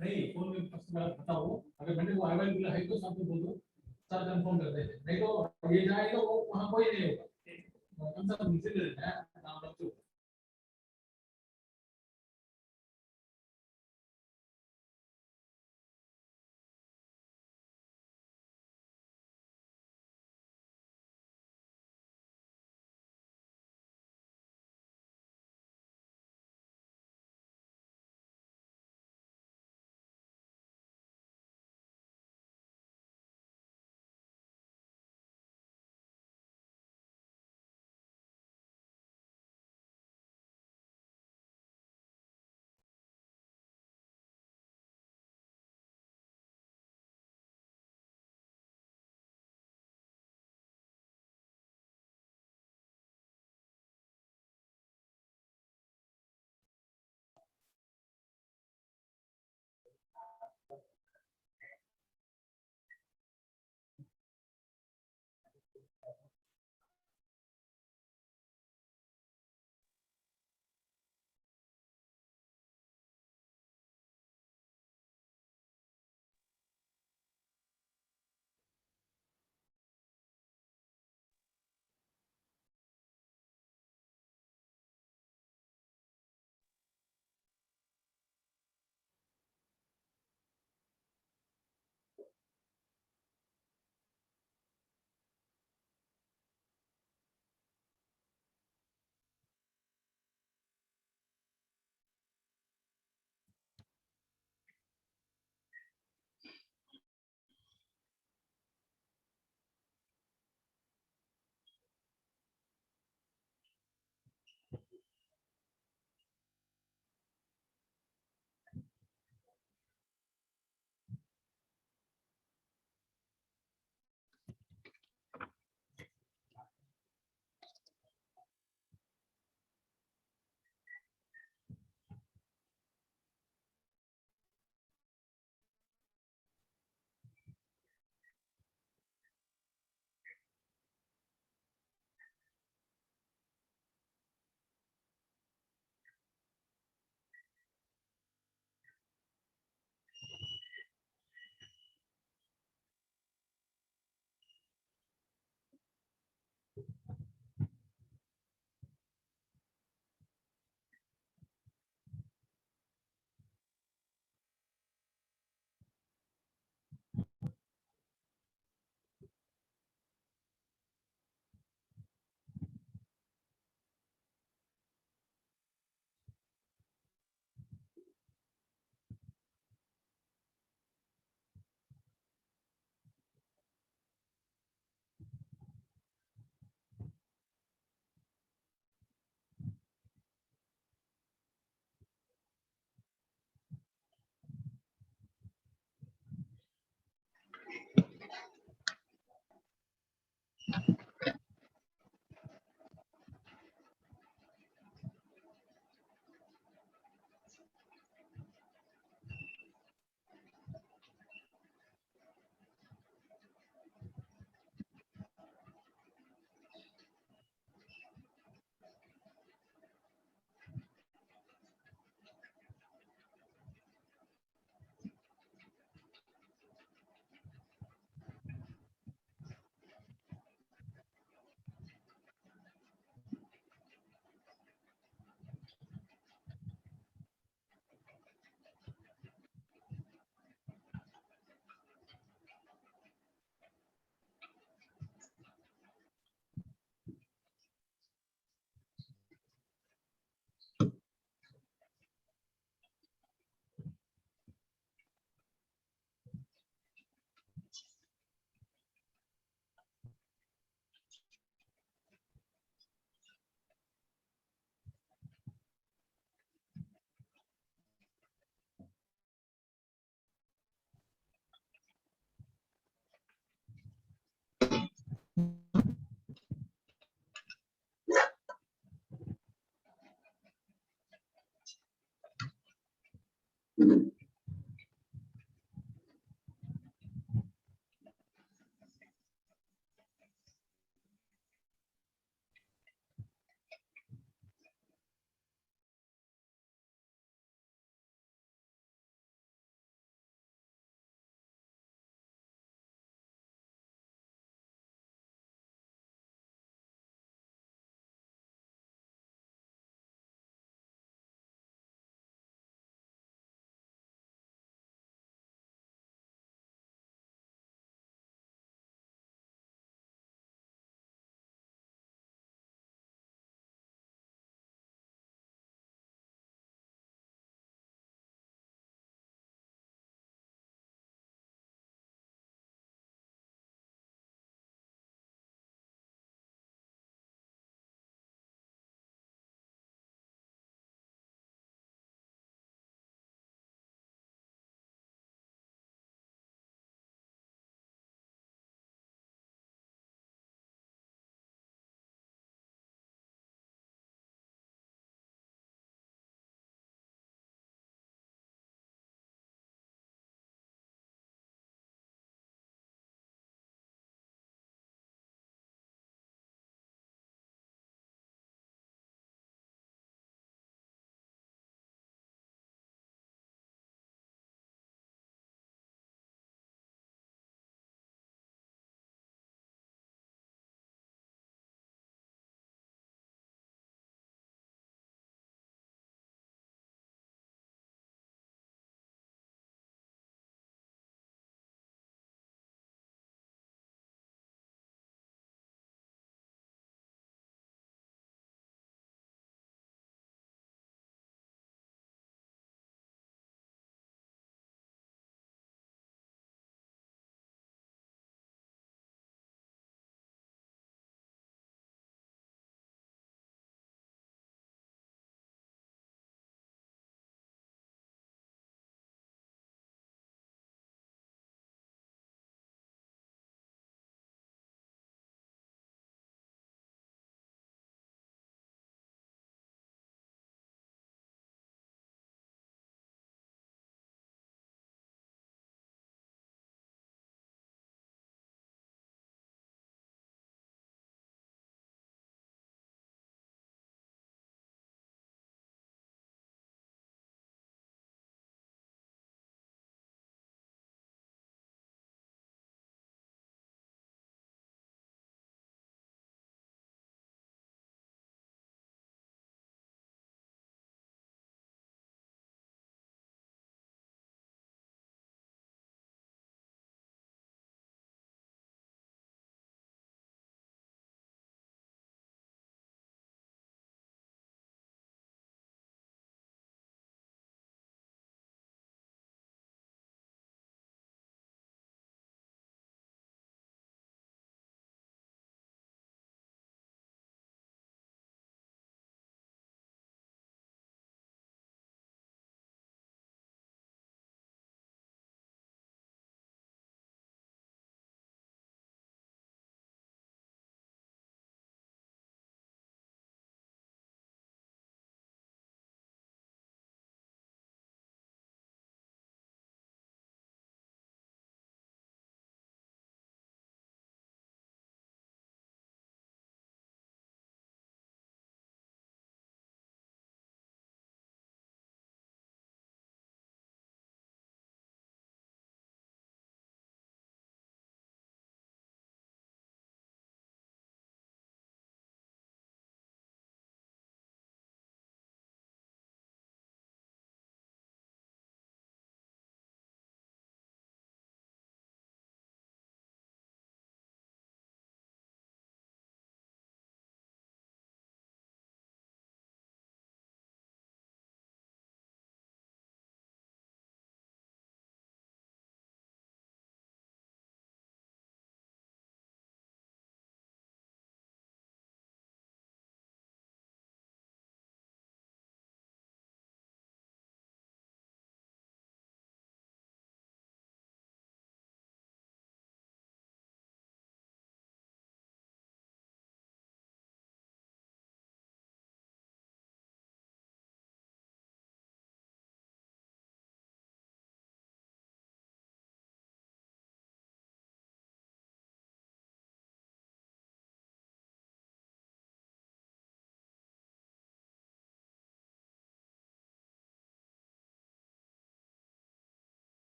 नहीं फोन में फर्स्ट बार बताओ, अगर मैंने वो अवेलेबल है तो सबको बोल दो, सर कंफर्म कर देते, नहीं तो ये जाएगा वो वहाँ कोई नहीं होगा, कम से कम नीचे दे देना है नाम रख दो।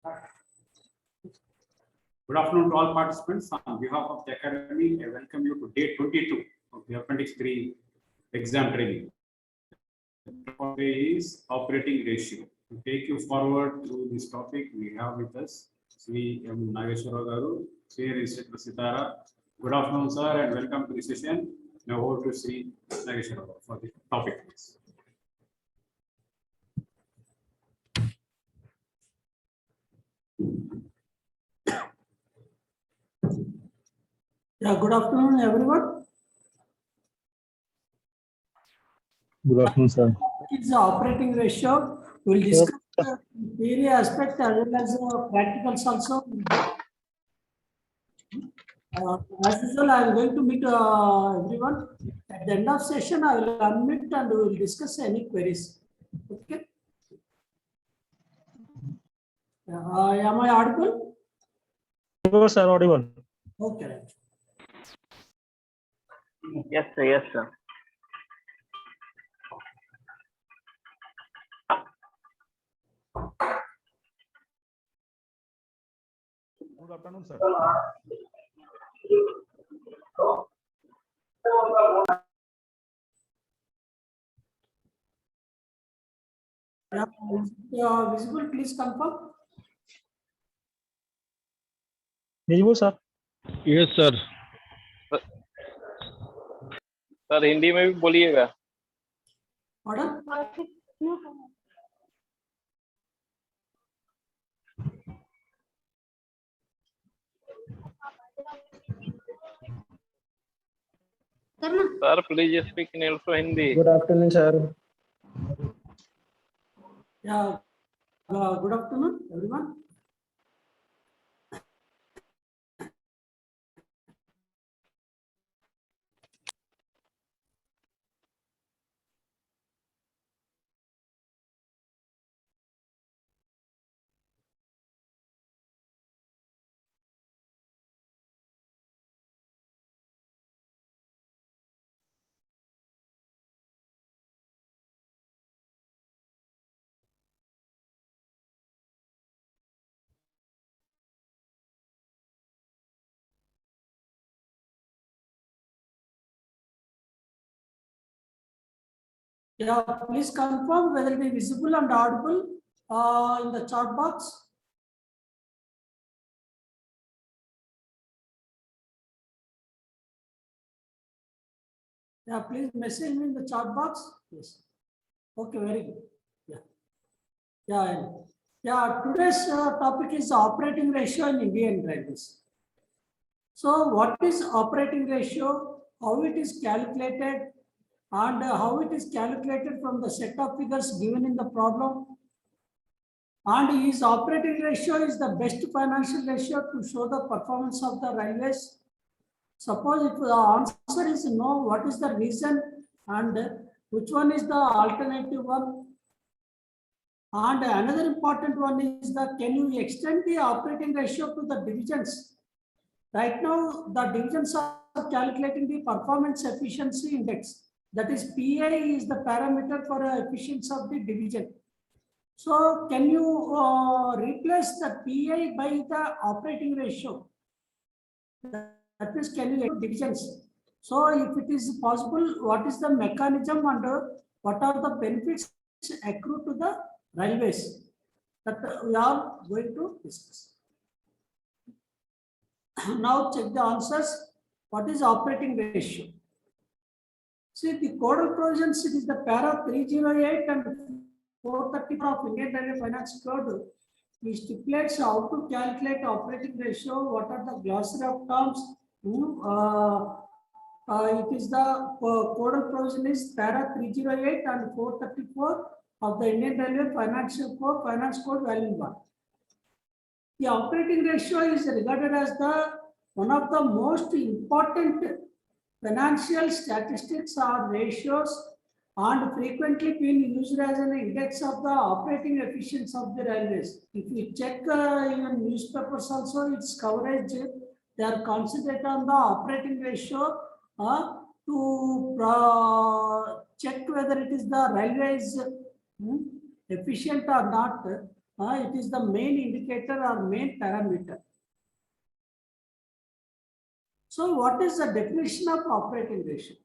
Good afternoon to all participants. On behalf of the Academy, I welcome you to day 22 of the Appendix 3 exam training. The topic is operating ratio. To take you forward through this topic, we have with us Sri M. Nageshwara Garu, Senior Instructor Sitara. Good afternoon, sir, and welcome to the session. Now over to Sri Nageshwara Garu for the topic. Yeah, good afternoon, everyone. Good afternoon, sir. It's the operating ratio. We'll discuss the theory aspect as well as practicals also. As usual, I am going to meet everyone. At the end of session, I will unmute and we will discuss any queries. Okay. Am I audible? Yes, sir, audible. Okay. Yes, sir. Yes, sir. Good afternoon, sir. Yeah, visible, please confirm. Visible, sir. Yes sir sir Hindi में भी बोलिएगा। Pardon? Sir please speak in also Hindi. Good afternoon, sir. Yeah. Good afternoon, everyone. Yeah, please confirm whether it is visible and audible in the chat box. Yeah, please message me in the chat box. Yes. Okay, very good. Yeah. Yeah. Yeah. Today's topic is operating ratio in Indian Railways. So, what is operating ratio? How it is calculated? And how it is calculated from the set of figures given in the problem? And is operating ratio is the best financial ratio to show the performance of the railways? Suppose if the answer is no, what is the reason and which one is the alternative one? And another important one is that can you extend the operating ratio to the divisions? Right now, the divisions are calculating the performance efficiency index. That is PA is the parameter for efficiency of the division. So can you replace the PA by the operating ratio? That means can you divisions? So if it is possible, what is the mechanism and what are the benefits accrued to the railways? That we are going to discuss. Now check the answers. What is operating ratio? See the codal provisions, it is the para 308 and 434 of Indian Railway Finance Code. We stipulates how to calculate operating ratio, what are the glossary of terms. It is the codal provision is para 308 and 434 of the Indian Railway Financial Code, Finance Code Volume 1. The operating ratio is regarded as the one of the most important financial statistics or ratios and frequently been used as an index of the operating efficiency of the railways. If you check even newspapers also, its coverage, they are concentrated on the operating ratio to check whether it is the railways efficient or not. It is the main indicator or main parameter. So what is the definition of operating ratio?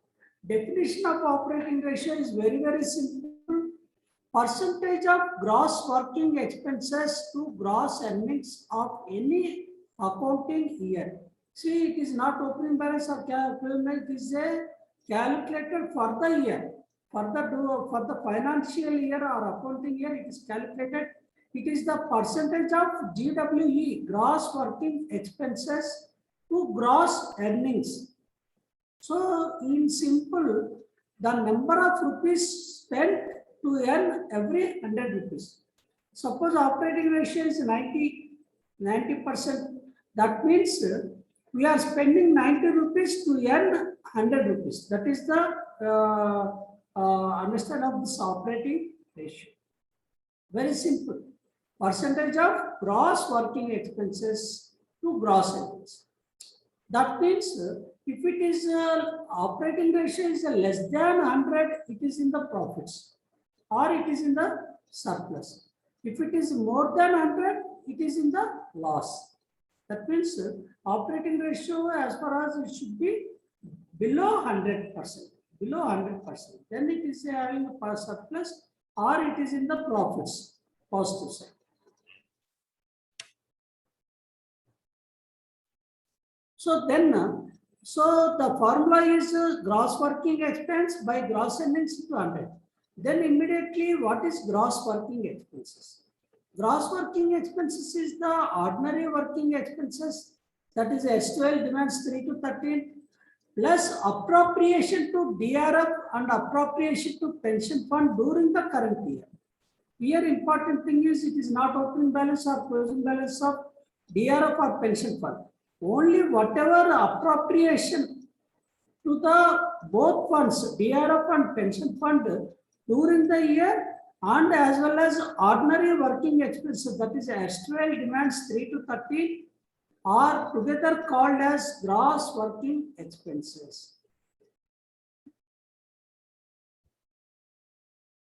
Definition of operating ratio is very, very simple. Percentage of gross working expenses to gross earnings of any accounting year. See, it is not opening balance or it is a calculated for the year. For the financial year or accounting year, it is calculated. It is the percentage of GWE, gross working expenses, to gross earnings. So, in simple, the number of rupees spent to earn every 100 rupees. Suppose operating ratio is 90%. That means we are spending 90 rupees to earn 100 rupees. That is the understand of this operating ratio. Very simple. Percentage of gross working expenses to gross earnings. That means if it is operating ratio is less than 100, it is in the profits or it is in the surplus. If it is more than 100, it is in the loss. That means operating ratio as far as it should be below 100%. Below 100%. Then it is having a surplus or it is in the profits, positive side. So then, so the formula is gross working expense by gross earnings into 100. Then immediately, what is gross working expenses? Gross working expenses is the ordinary working expenses, that is S12 demands 3 to 13, plus appropriation to DRF and appropriation to pension fund during the current year. Here, important thing is it is not opening balance or closing balance of DRF or pension fund. Only whatever appropriation to the both funds, DRF and pension fund during the year, and as well as ordinary working expenses, that is S12 demands 3 to 13, are together called as gross working expenses.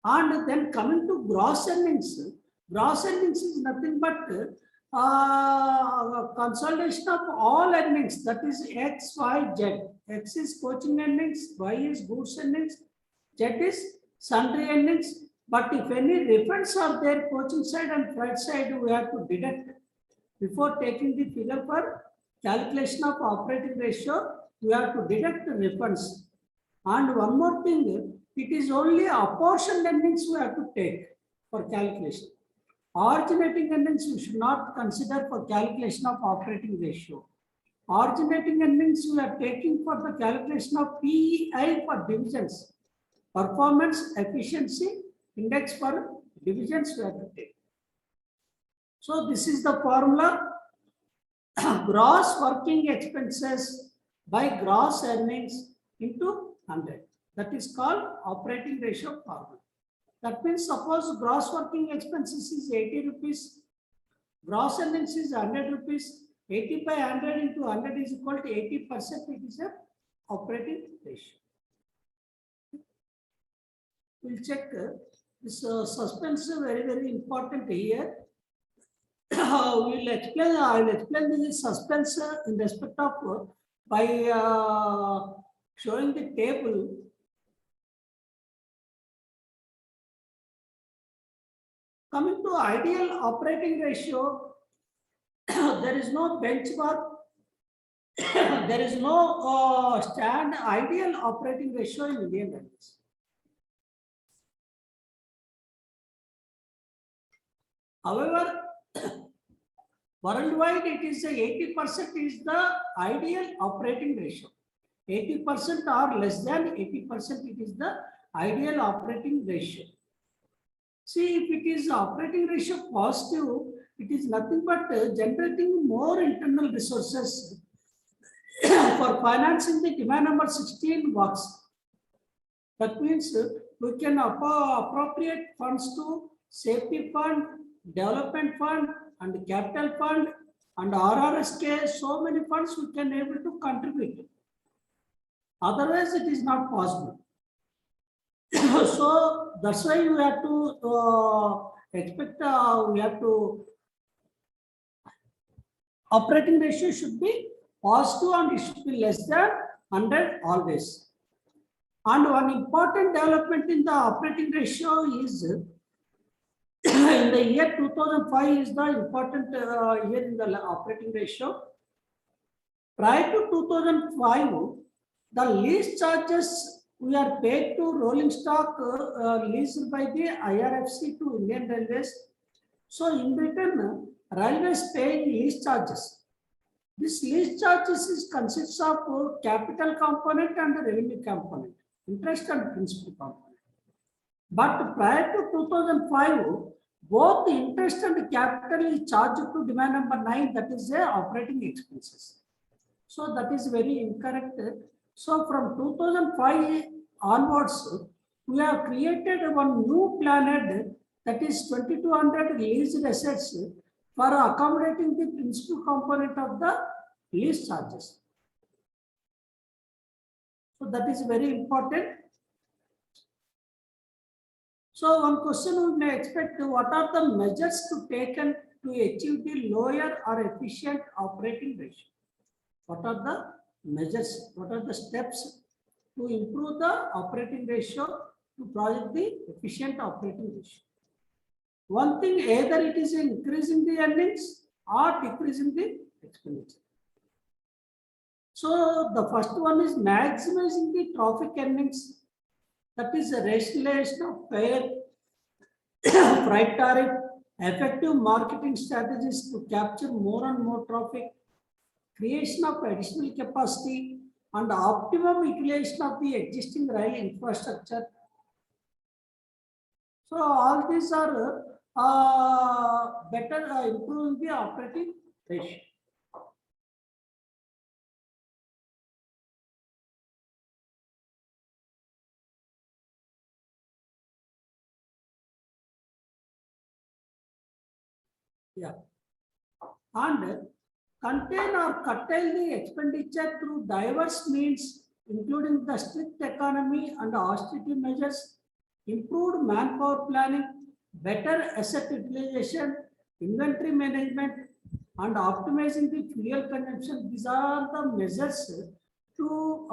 And then coming to gross earnings is nothing but consolidation of all earnings, that is X, Y, Z. X is coaching earnings, Y is goods earnings, Z is sundry earnings. But if any refunds are there, coaching side and freight side, we have to deduct. Before taking the figure for calculation of operating ratio, we have to deduct the refunds. And one more thing, it is only apportioned earnings we have to take for calculation. Originating earnings we should not consider for calculation of operating ratio. Originating earnings we are taking for the calculation of PEI for divisions. Performance efficiency index for divisions we have to take. So this is the formula. Gross working expenses by gross earnings into 100. That is called operating ratio formula. That means suppose gross working expenses is 80 rupees, gross earnings is 100 rupees, 80 by 100 into 100 is equal to 80%, it is a operating ratio. We'll check this suspense very, very important here. I will explain this suspense in respect of by showing the table. Coming to ideal operating ratio, there is no benchmark, there is no ideal operating ratio in Indian Railways. However, worldwide it is 80% is the ideal operating ratio. 80% or less than 80% it is the ideal operating ratio. See, if it is operating ratio positive, it is nothing but generating more internal resources for financing the demand number 16 works. That means we can appropriate funds to safety fund, development fund, and capital fund, and RRSK. So many funds we can able to contribute. Otherwise, it is not possible. So that's why you have to expect we have to operating ratio should be positive and it should be less than 100 always. And one important development in the operating ratio is in the year 2005 is the important year in the operating ratio. Prior to 2005, the lease charges we are paid to rolling stock leased by the IRFC to Indian Railways. So in return, railways pay lease charges. This lease charges consists of capital component and revenue component, interest and principal component. But prior to 2005, both the interest and capital is charged to demand number 9, that is operating expenses. So that is very incorrect. So from 2005 onwards, we have created one new planet, that is 2200 leased assets for accommodating the principal component of the lease charges. So that is very important. So one question we may expect, what are the measures to taken to achieve the lower or efficient operating ratio? What are the measures? What are the steps to improve the operating ratio to project the efficient operating ratio? One thing, either it is increasing the earnings or decreasing the expenditure. So the first one is maximizing the traffic earnings. That is a rationalization of fare, freight tariff, effective marketing strategies to capture more and more traffic, creation of additional capacity, and optimum utilization of the existing rail infrastructure. So all these are better improving the operating ratio. Yeah. And contain or curtail the expenditure through diverse means, including the strict economy and austerity measures, improved manpower planning, better asset utilization, inventory management, and optimizing the fuel consumption. These are the measures to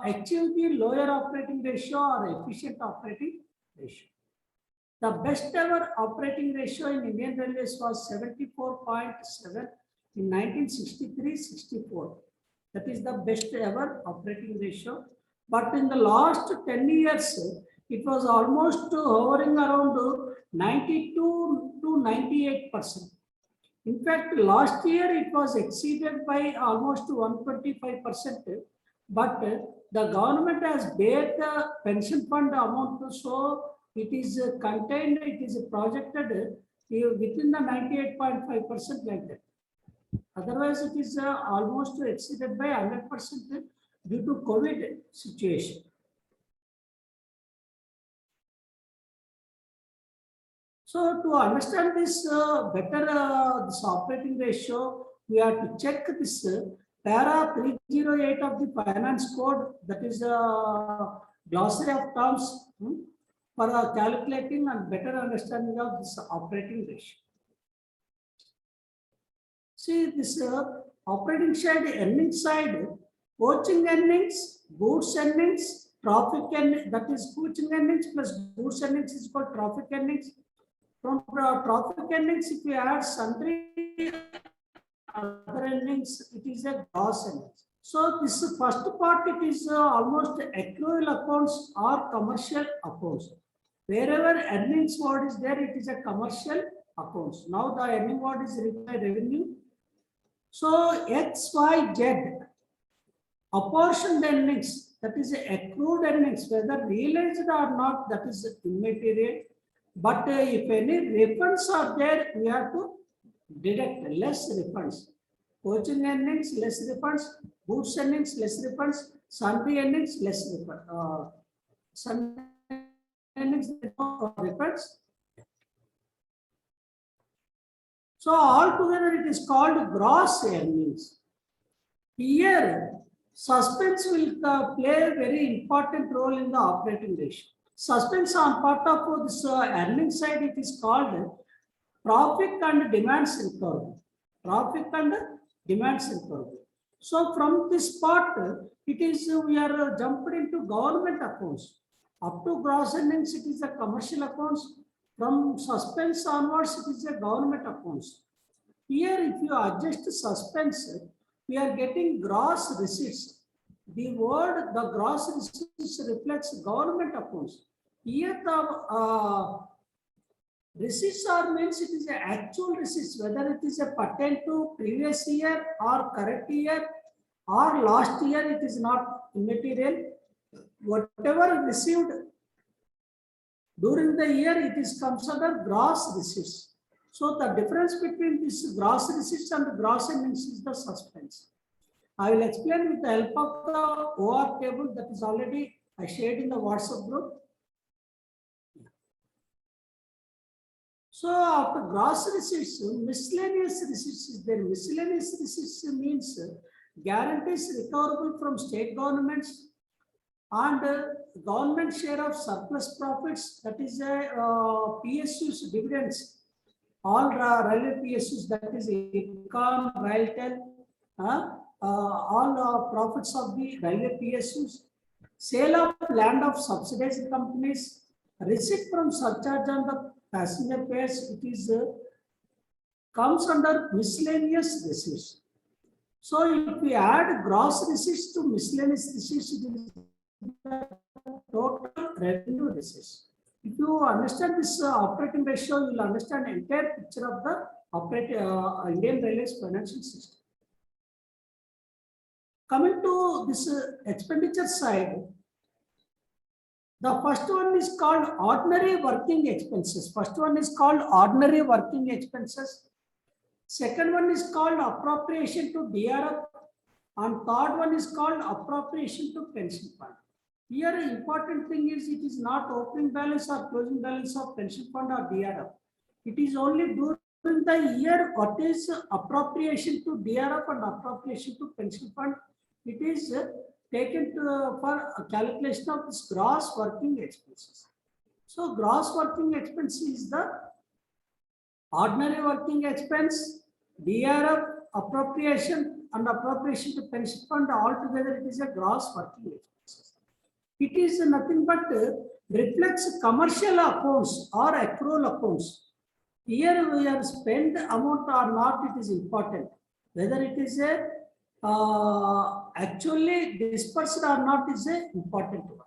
achieve the lower operating ratio or efficient operating ratio. The best ever operating ratio in Indian Railways was 74.7 in 1963-64. That is the best ever operating ratio. But in the last 10 years, it was almost hovering around 92 to 98%. In fact, last year it was exceeded by almost 125%. But the government has paid the pension fund amount, so it is contained, it is projected within the 98.5% like that. Otherwise, it is almost exceeded by 100% due to COVID situation. So to understand this better, this operating ratio, we have to check this para 308 of the Finance Code, that is a glossary of terms for calculating and better understanding of this operating ratio. See this operating side, earnings side, coaching earnings, goods earnings, traffic earnings, that is coaching earnings plus goods earnings is called traffic earnings. From traffic earnings, if we add sundry other earnings, it is a gross earnings. So this first part, it is almost accrual accounts or commercial accounts. Wherever earnings word is there, it is a commercial accounts. Now the earning word is written by revenue. So X, Y, Z, apportioned earnings, that is accrued earnings, whether realized or not, that is immaterial. But if any refunds are there, we have to deduct less refunds. Coaching earnings, less refunds. Goods earnings, less refunds. Sundry earnings, less refunds. Sundry earnings, refunds. So altogether it is called gross earnings. Here, suspense will play a very important role in the operating ratio. suspense on part of this earning side, it is called profit and demands recovery. Profit and demands recovery. So from this part, it is we are jumped into government accounts. Up to gross earnings, it is a commercial accounts. From suspense onwards, it is a government accounts. Here, if you adjust suspense, we are getting gross receipts. The word, the gross receipts reflects government accounts. Here, the receipts are means it is a actual receipts, whether it is a pertain to previous year or current year or last year, it is not immaterial. Whatever received during the year, it is comes under gross receipts. So the difference between this gross receipts and gross earnings is the suspense. I will explain with the help of the OR table that is already I shared in the WhatsApp group. So after gross receipts, miscellaneous receipts is there. Miscellaneous receipts means guarantees recoverable from state governments and government share of surplus profits, that is PSUs dividends. All railway PSUs, that is Econ, Railtel, all profits of the railway PSUs, sale of land of subsidized companies, receipt from surcharge on the passenger fares, it is comes under miscellaneous receipts. So if we add gross receipts to miscellaneous receipts, it is the total revenue receipts. If you understand this operating ratio, you will understand the entire picture of the Indian Railways financial system. Coming to this expenditure side, the first one is called ordinary working expenses. First one is called ordinary working expenses. Second one is called appropriation to DRF. And third one is called appropriation to pension fund. Here, important thing is it is not opening balance or closing balance of pension fund or DRF. It is only during the year what is appropriation to DRF and appropriation to pension fund. It is taken for a calculation of this gross working expenses. So gross working expense is the ordinary working expense, DRF, appropriation and appropriation to pension fund. Altogether, it is a gross working expenses. It is nothing but reflects commercial accounts or accrual accounts. Here we are spent amount or not, it is important. Whether it is a actually dispersed or not is a important one.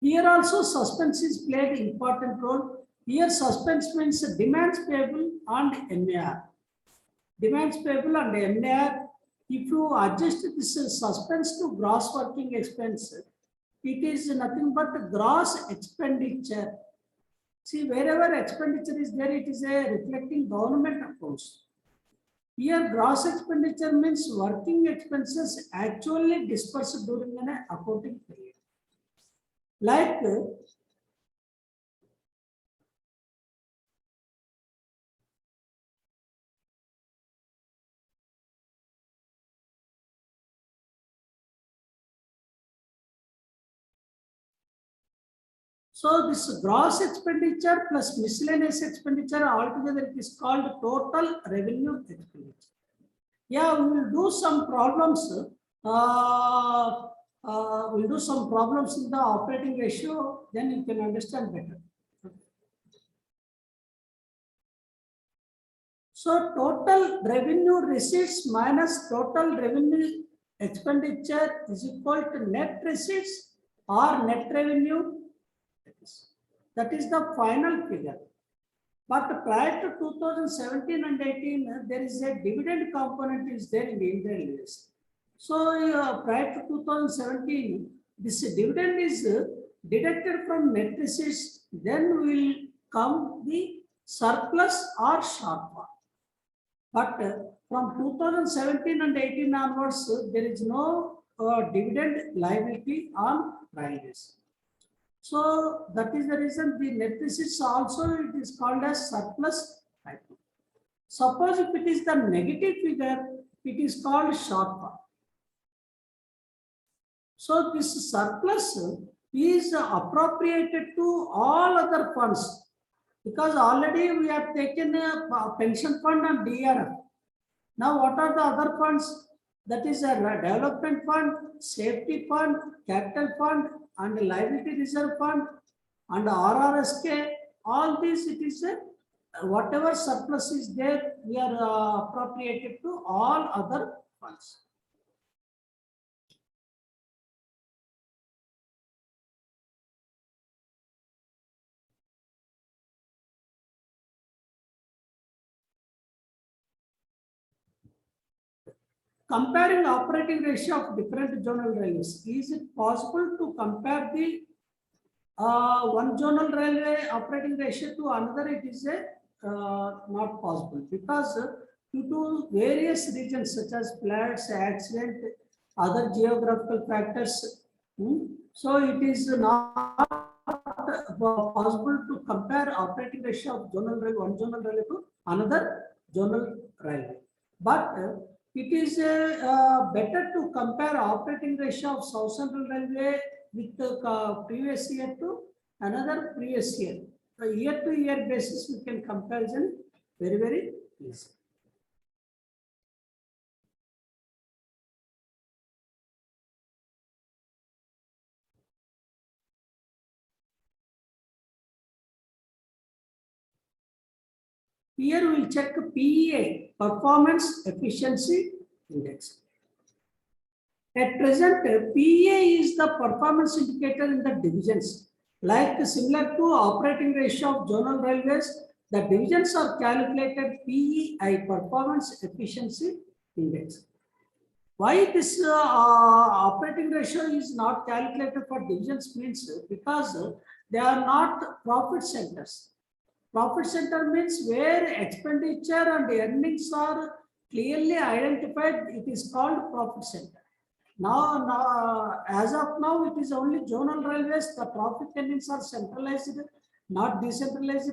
Here also suspense is played important role. Here suspense means demands payable and MAR. Demands payable and MAR. If you adjust this suspense to gross working expense, it is nothing but gross expenditure. See, wherever expenditure is there, it is a reflecting government accounts. Here, gross expenditure means working expenses actually dispersed during an accounting period. Like so this gross expenditure plus miscellaneous expenditure altogether it is called total revenue expenditure. Yeah, we will do some problems. We'll do some problems in the operating ratio, then you can understand better. So total revenue receipts minus total revenue expenditure is equal to net receipts or net revenue. That is the final figure. But prior to 2017 and 18, there is a dividend component is there in the Indian Railways. So prior to 2017, this dividend is deducted from net receipts. Then will come the surplus or shortfall. But from 2017 and 18 onwards, there is no dividend liability on railways. So that is the reason the net receipts also it is called as surplus item. Suppose if it is the negative figure, it is called shortfall. So this surplus is appropriated to all other funds, because already we have taken a pension fund and DRF. Now, what are the other funds? That is a development fund, safety fund, capital fund, and liability reserve fund, and RRSK. All these, it is a whatever surplus is there, we are appropriated to all other funds. Comparing operating ratio of different zonal railways. Is it possible to compare the one zonal railway operating ratio to another? It is a not possible, because due to various reasons such as floods, accident, other geographical factors. So it is not possible to compare operating ratio of zonal railway, one zonal railway to another zonal railway. But it is better to compare operating ratio of South Central Railway with the previous year to another previous year. Year to year basis, we can comparison very, very easy. Here we will check PEI, Performance Efficiency Index. At present, PEI is the performance indicator in the divisions. Like similar to operating ratio of zonal railways, the divisions are calculated PEI, Performance Efficiency Index. Why this operating ratio is not calculated for divisions means because they are not profit centers. Profit center means where expenditure and earnings are clearly identified, it is called profit center. Now, as of now, it is only zonal railways, the profit earnings are centralized, not decentralized.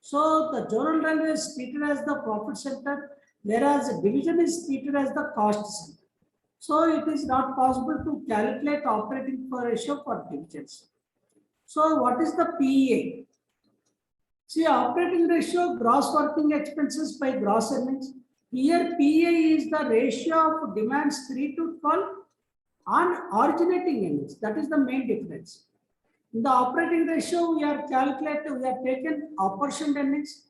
So the zonal railway is treated as the profit center, whereas the division is treated as the cost center. So it is not possible to calculate operating ratio for divisions. So what is the PEI? See, operating ratio, gross working expenses by gross earnings. Here, PEI is the ratio of demands 3 to 12 and originating earnings. That is the main difference. In the operating ratio, we are taken apportioned earnings.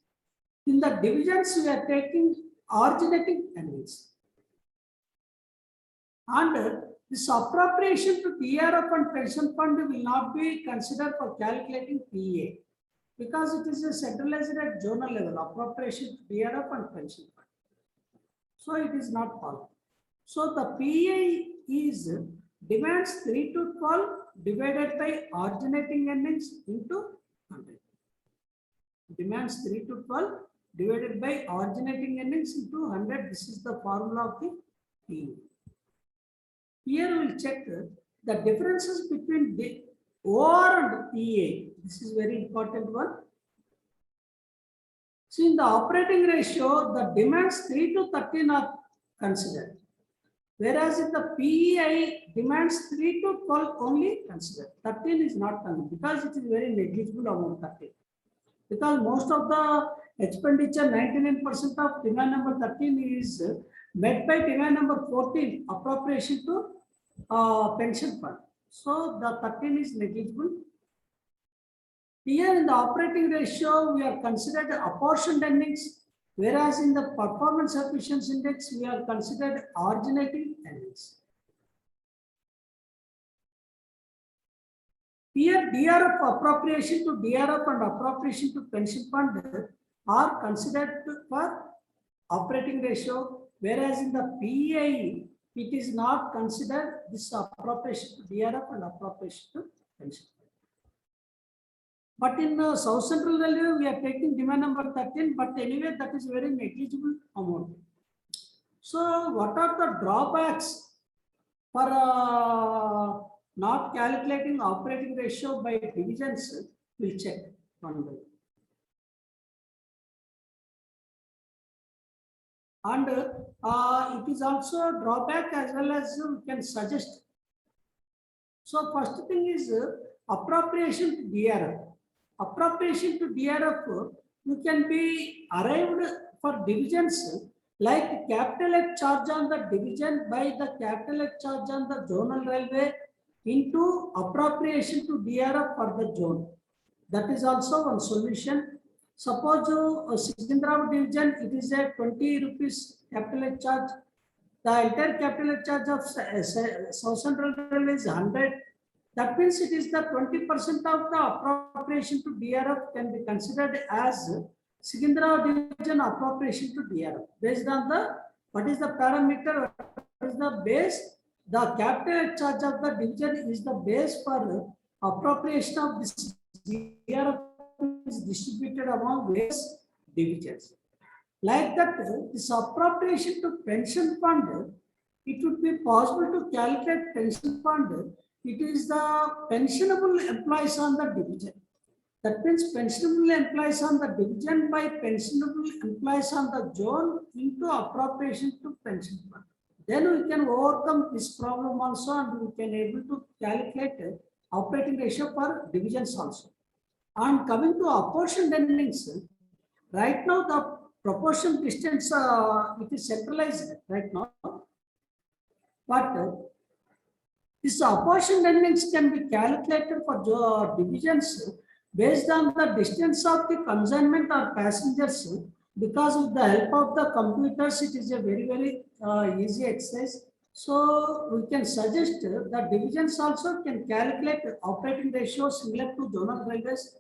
In the divisions, we are taking originating earnings. And this appropriation to DRF and pension fund will not be considered for calculating PEI, because it is a centralized at zonal level, appropriation to DRF and pension fund. So it is not possible. So the PEI is demands 3 to 12 divided by originating earnings into 100. Demands 3 to 12 divided by originating earnings into 100. This is the formula of the PEI. Here we will check the differences between the OR and PEI. This is very important one. See, in the operating ratio, the demands 3 to 13 are considered, whereas in the PEI, demands 3 to 12 only considered. 13 is not considered because it is very negligible amount 13. Because most of the expenditure, 99% of demand number 13 is met by demand number 14, appropriation to pension fund. So the 13 is negligible. Here in the operating ratio, we are considered apportioned earnings, whereas in the performance efficiency index, we are considered originating earnings. Here, DRF appropriation to DRF and appropriation to pension fund are considered for operating ratio, whereas in the PEI, it is not considered this appropriation to DRF and appropriation to pension fund. But in South Central Railway, we are taking demand number 13, but anyway, that is very negligible amount. So, what are the drawbacks for not calculating operating ratio by divisions? We'll check one by one. And it is also a drawback as well as we can suggest. So, first thing is appropriation to DRF. Appropriation to DRF, you can be arrived for divisions like capital F charge on the division by the capital F charge on the zonal railway into appropriation to DRF for the zone. That is also one solution. Suppose Secunderabad division, it is a 20 rupees capital F charge. The entire capital F charge of South Central Railway is 100. That means it is the 20% of the appropriation to DRF can be considered as Secunderabad division appropriation to DRF based on the what is the parameter, what is the base. The capital charge of the division is the base for appropriation of this DRF is distributed among various divisions. Like that, this appropriation to pension fund, it would be possible to calculate pension fund. It is the pensionable employees on the division. That means pensionable employees on the division by pensionable employees on the zone into appropriation to pension fund. Then we can overcome this problem also, and we can able to calculate operating ratio for divisions also. And coming to apportioned earnings, right now the proportion distance it is centralized right now, but this apportioned earnings can be calculated for divisions based on the distance of the consignment or passengers. Because with the help of the computers, it is a very easy exercise. So we can suggest that divisions also can calculate operating ratio similar to zonal railways.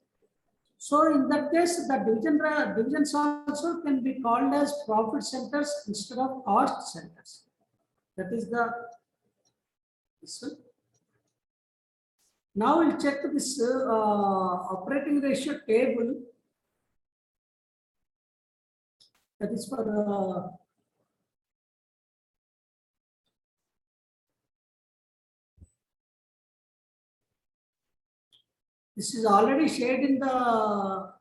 So in that case, the divisions also can be called as profit centers instead of cost centers. That is this one. Now we'll check this operating ratio table. That is for this is already shared in the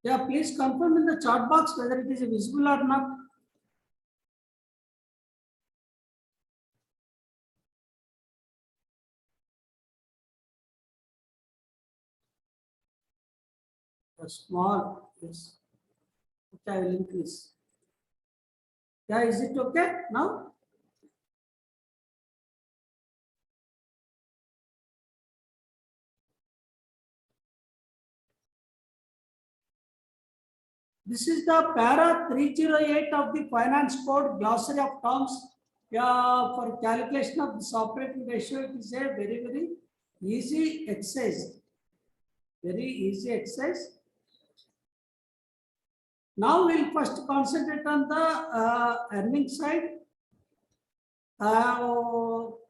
yeah, please confirm in the chat box whether it is visible or not. Small, yes. Okay, I will increase. Yeah, is it okay now? This is the para 308 of the Finance Code glossary of terms. Yeah, for calculation of this operating ratio, it is a very easy exercise. Very easy exercise. Now we'll first concentrate on the earning side. I have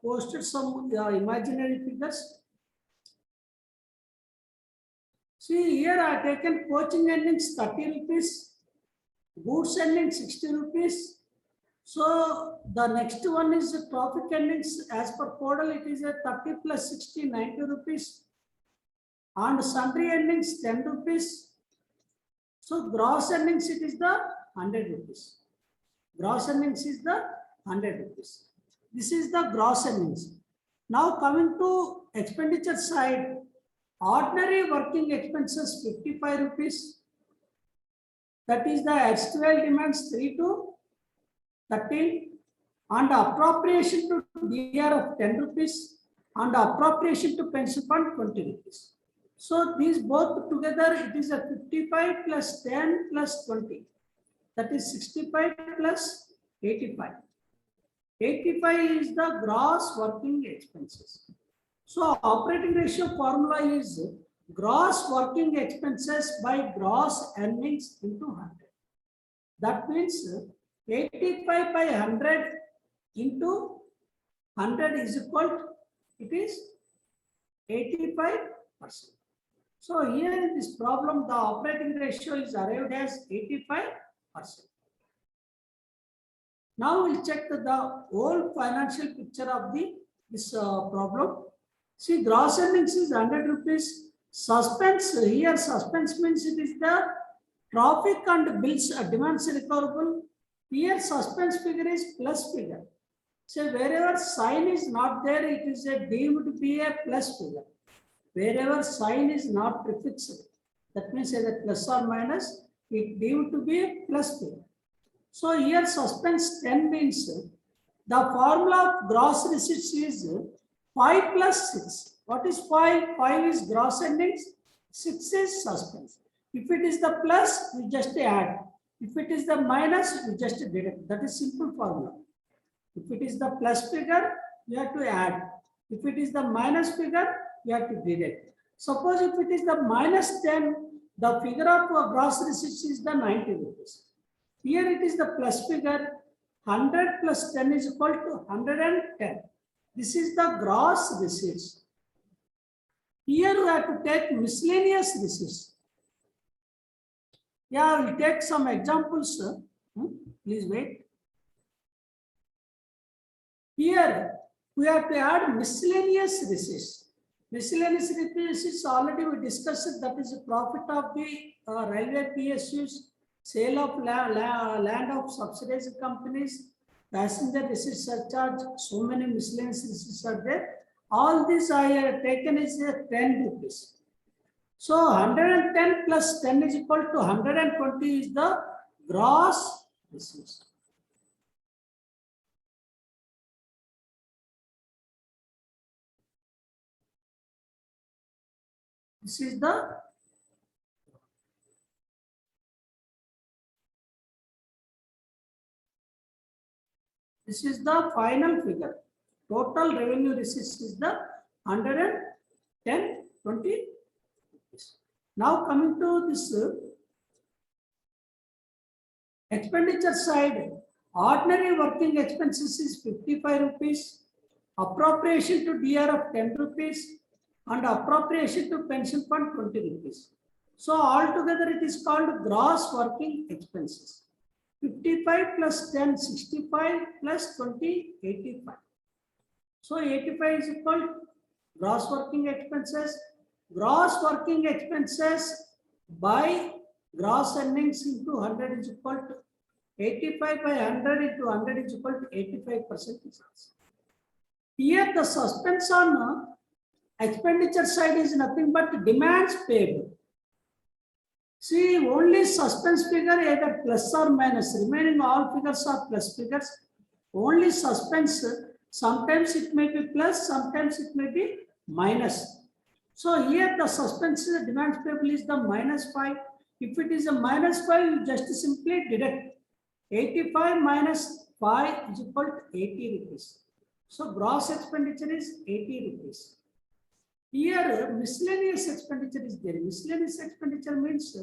posted some imaginary figures. See here I have taken coaching earnings 30 rupees, goods earnings 60 rupees. So the next one is the traffic earnings. As per Codal, it is a 30 plus 60, 90 rupees. And sundry earnings 10 rupees. So gross earnings, it is the 100 rupees. Gross earnings is the 100 rupees. This is the gross earnings. Now coming to expenditure side, ordinary working expenses 55 rupees. That is the HTL demands 3 to 13. And appropriation to DRF 10 rupees. And appropriation to pension fund 20 rupees. So these both together, it is a 55 plus 10 plus 20. That is 65 plus 85. 85 is the gross working expenses. So operating ratio formula is gross working expenses by gross earnings into 100. That means 85 by 100 into 100 is equal to, it is 85%. So here in this problem, the operating ratio is arrived as 85%. Now we'll check the whole financial picture of this problem. See, gross earnings is 100 rupees. Suspense, here suspense means it is the traffic and bills demands recoverable. Here suspense figure is plus figure. So wherever sign is not there, it is a deemed to be a plus figure. Wherever sign is not prefixed, that means either plus or minus, it deemed to be a plus figure. So here suspense 10 means the formula of gross receipts is 5 plus 6. What is 5? 5 is gross earnings, 6 is suspense. If it is the plus, we just add. If it is the minus, we just deduct. That is simple formula. If it is the plus figure, you have to add. If it is the minus figure, you have to deduct. Suppose if it is the minus 10, the figure of gross receipts is the 90 rupees. Here it is the plus figure. 100 plus 10 is equal to 110. This is the gross receipts. Here we have to take miscellaneous receipts. Yeah, we'll take some examples. Please wait. Here we have to add miscellaneous receipts. Miscellaneous receipts already we discussed. That is the profit of the railway PSUs, sale of land of subsidized companies, passenger receipt surcharge. So many miscellaneous receipts are there. All this I have taken is 10 rupees. So 110 plus 10 is equal to 120 is the gross receipts. This is the final figure. Total revenue receipts is the 110, 20. Now coming to this expenditure side, ordinary working expenses is 55 rupees, appropriation to DR of 10 rupees, and appropriation to pension fund 20 rupees. So altogether it is called gross working expenses. 55 plus 10, 65 plus 20, 85. So 85 is equal to gross working expenses. Gross working expenses by gross earnings into 100 is equal to 85 by 100 into 100 is equal to 85%. Here the suspense on expenditure side is nothing but demands payable. See, only suspense figure either plus or minus. Remaining all figures are plus figures. Only suspense, sometimes it may be plus, sometimes it may be minus. So here the suspense demands payable is the minus 5. If it is a minus 5, you just simply deduct. 85 minus 5 is equal to 80 rupees. So gross expenditure is 80 rupees. Here miscellaneous expenditure is there. Miscellaneous expenditure means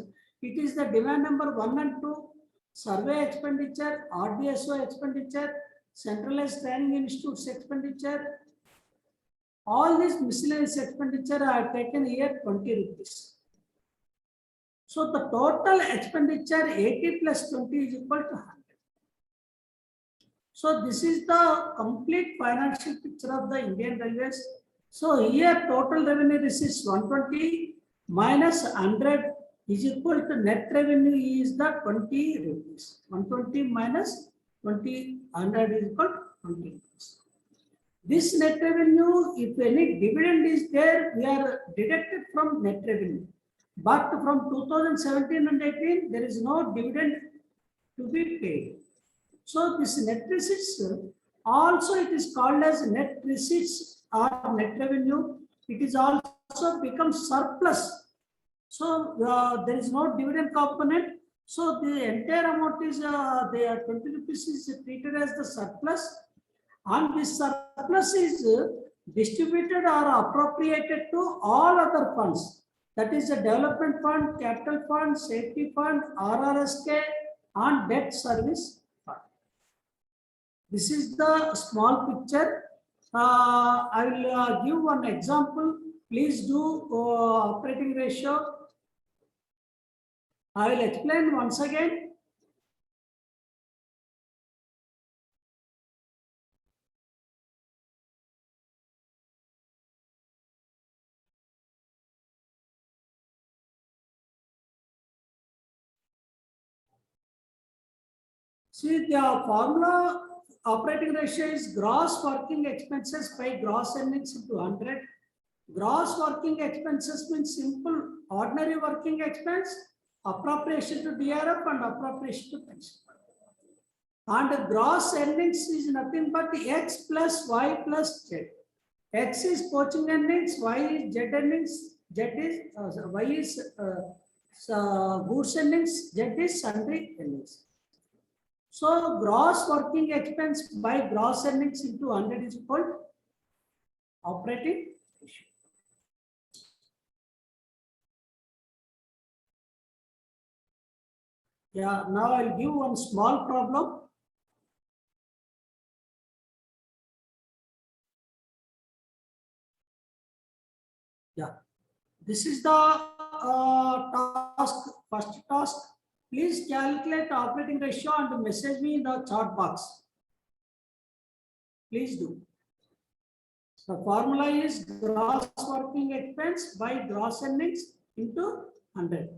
it is the demand number 1 and 2, survey expenditure, RDSO expenditure, centralized training institutes expenditure. All these miscellaneous expenditure are taken here 20 rupees. So the total expenditure 80 plus 20 is equal to 100. So this is the complete financial picture of the Indian Railways. So here total revenue receipts 120 minus 100 is equal to net revenue is the 20 rupees. 120 minus 20, 100 is equal to 20 rupees. This net revenue, if any dividend is there, we are deducted from net revenue. But from 2017 and 18, there is no dividend to be paid. So this net receipts, also it is called as net receipts or net revenue. It is also becomes surplus. So there is no dividend component. So the entire amount is the 20 rupees is treated as the surplus. And this surplus is distributed or appropriated to all other funds. That is the development fund, capital fund, safety fund, RRSK, and debt service fund. This is the small picture. I will give one example. Please do operating ratio. I will explain once again. See, the formula operating ratio is gross working expenses by gross earnings into 100. Gross working expenses means simple ordinary working expense, appropriation to DRF and appropriation to pension. And gross earnings is nothing but X plus Y plus Z. X is poaching earnings, Y is Z earnings, Z is Y is goods earnings, Z is sundry earnings. So gross working expense by gross earnings into 100 is called operating ratio. Yeah, now I'll give one small problem. Yeah, this is the task, first task. Please calculate operating ratio and message me in the chat box. Please do. The formula is gross working expense by gross earnings into 100.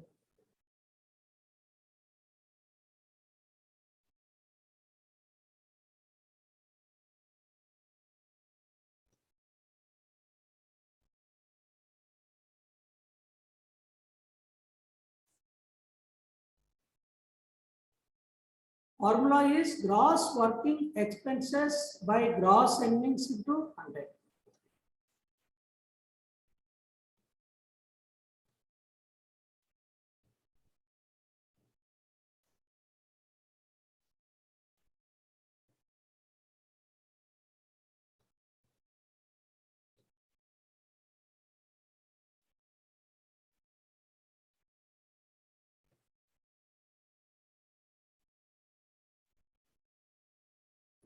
Formula is gross working expenses by gross earnings into 100.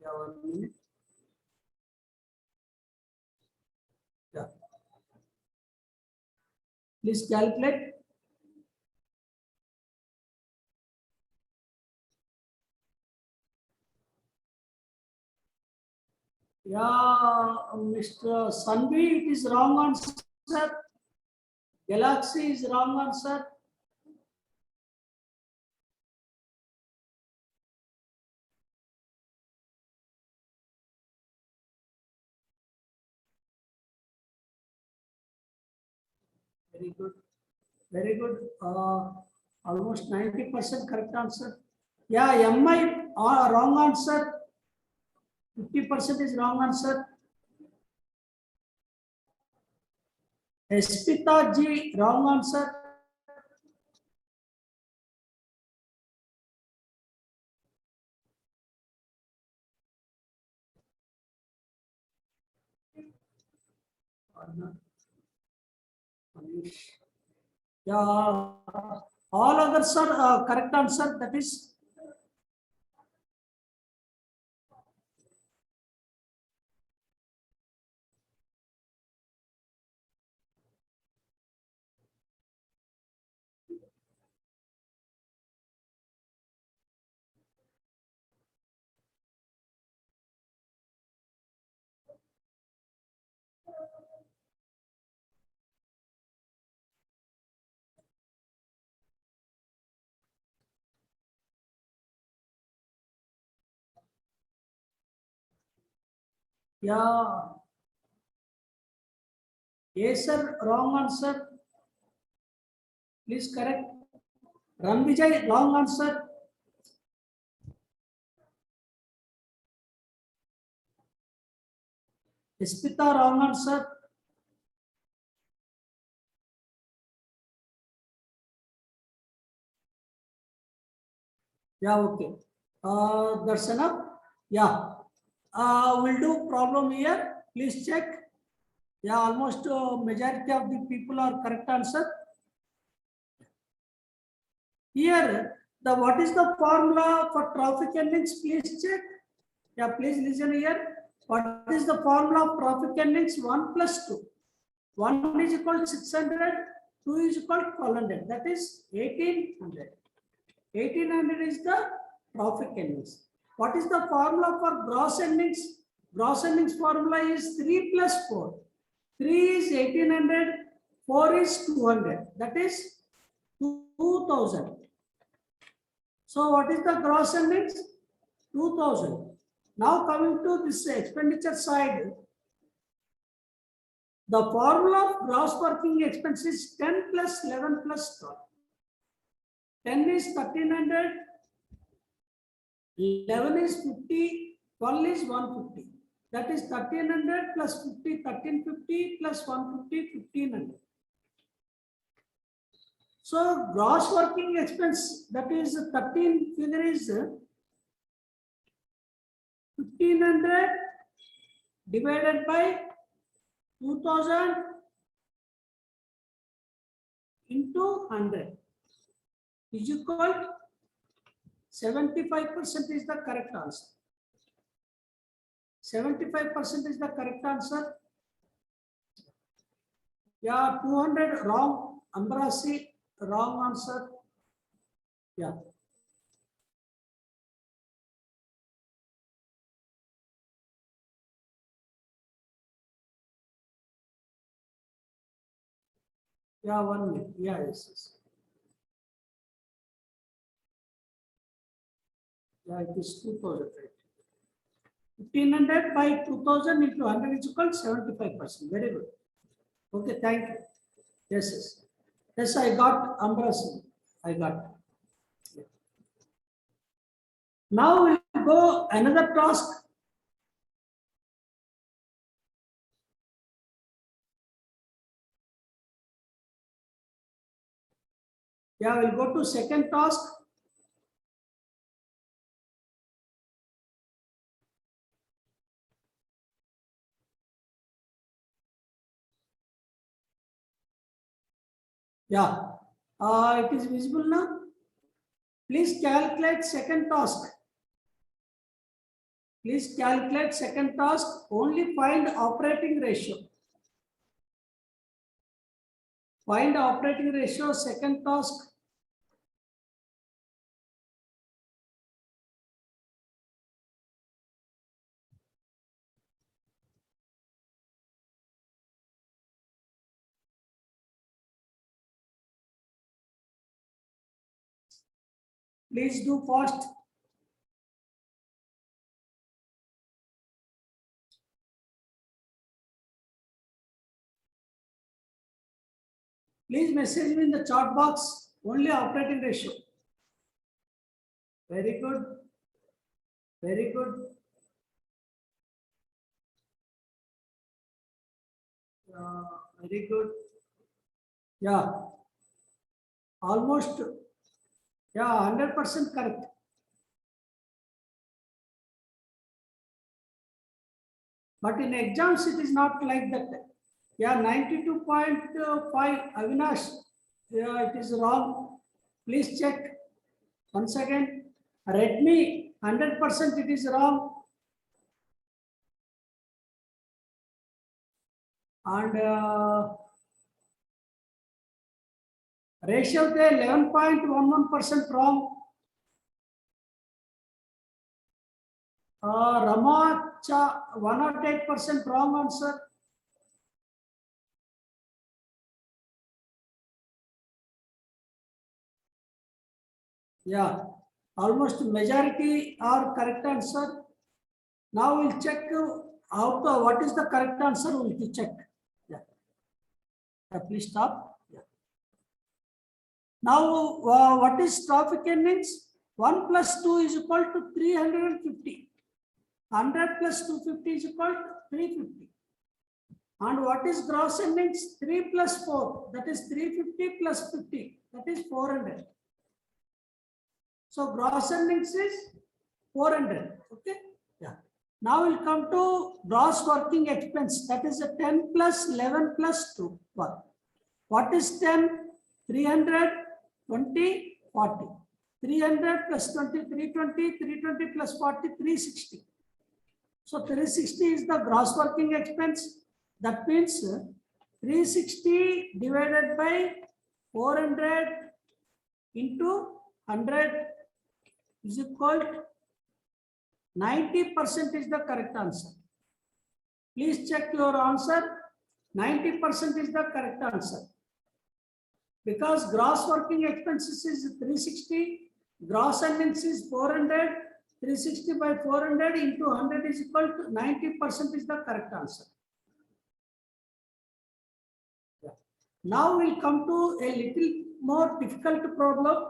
Yeah, 1 minute. Yeah. Please calculate. Yeah, Mr. Sanvi, it is wrong answer. Galaxy is wrong answer. Very good. Very good. Almost 90% correct answer. Yeah, MI wrong answer. 50% is wrong answer. Espita G wrong answer. Yeah, all others are correct answer. That is yeah. Yes, sir. Wrong answer. Please correct. Ram Vijay, wrong answer. Espita, wrong answer. Yeah, okay. That's enough. Yeah. We'll do problem here. Please check. Yeah, almost majority of the people are correct answer. Here, what is the formula for traffic earnings? Please check. Yeah, please listen here. What is the formula of traffic earnings? 1 plus 2. 1 is equal to 600, 2 is equal to 1200. That is 1800. 1800 is the traffic earnings. What is the formula for gross earnings? Gross earnings formula is 3 plus 4. 3 is 1800, 4 is 200. That is 2000. So what is the gross earnings? 2000. Now coming to this expenditure side, the formula of gross working expense is 10 plus 11 plus 12. 10 is 1300, 11 is 50, 12 is 150. That is 1300 plus 50, 1350 plus 150, 1500. So gross working expense, that is 13 figure is 1500 divided by 2000 into 100 is equal 75% is the correct answer. 75% is the correct answer. Yeah, 200 wrong. Ambrasi, wrong answer. Yeah. Yeah, 1 minute. Yeah, yes. Yeah, it is 2000, right? 1500 by 2000 into 100 is equal 75%. Very good. Okay, thank you. Yes. Yes, I got Ambrasi. I got. Yeah. Now we'll go another task. Yeah, we'll go to second task. Yeah, it is visible now. Please calculate second task. Please calculate second task. Only find operating ratio. Find operating ratio, second task. Please do fast. Please message me in the chat box. Only operating ratio. Very good. Very good. Very good. Yeah. Almost. Yeah, 100% correct. But in exams, it is not like that. Yeah, 92.5, Avinash. Yeah, it is wrong. Please check. Once again, Redmi, 100% it is wrong. And ratio there 11.11% wrong. Ramacha 108% wrong answer. Yeah, almost majority are correct answer. Now we'll check what is the correct answer. We'll check. Yeah. Please stop. Yeah. Now what is traffic endings? 1 plus 2 is equal to 350. 100 plus 250 is equal to 350. And what is gross endings? 3 plus 4, that is 350 plus 50, that is 400. So gross endings is 400. Okay. Yeah. Now we'll come to gross working expense. That is a 10 plus 11 plus 2. What is 10? 300, 20, 40. 300 plus 20, 320, 320 plus 40, 360. So 360 is the gross working expense. That means 360 divided by 400 into 100 is equal to 90% is the correct answer. Please check your answer. 90% is the correct answer. Because gross working expenses is 360, gross earnings is 400, 360 by 400 into 100 is equal to 90% is the correct answer. Yeah. Now we'll come to a little more difficult problem,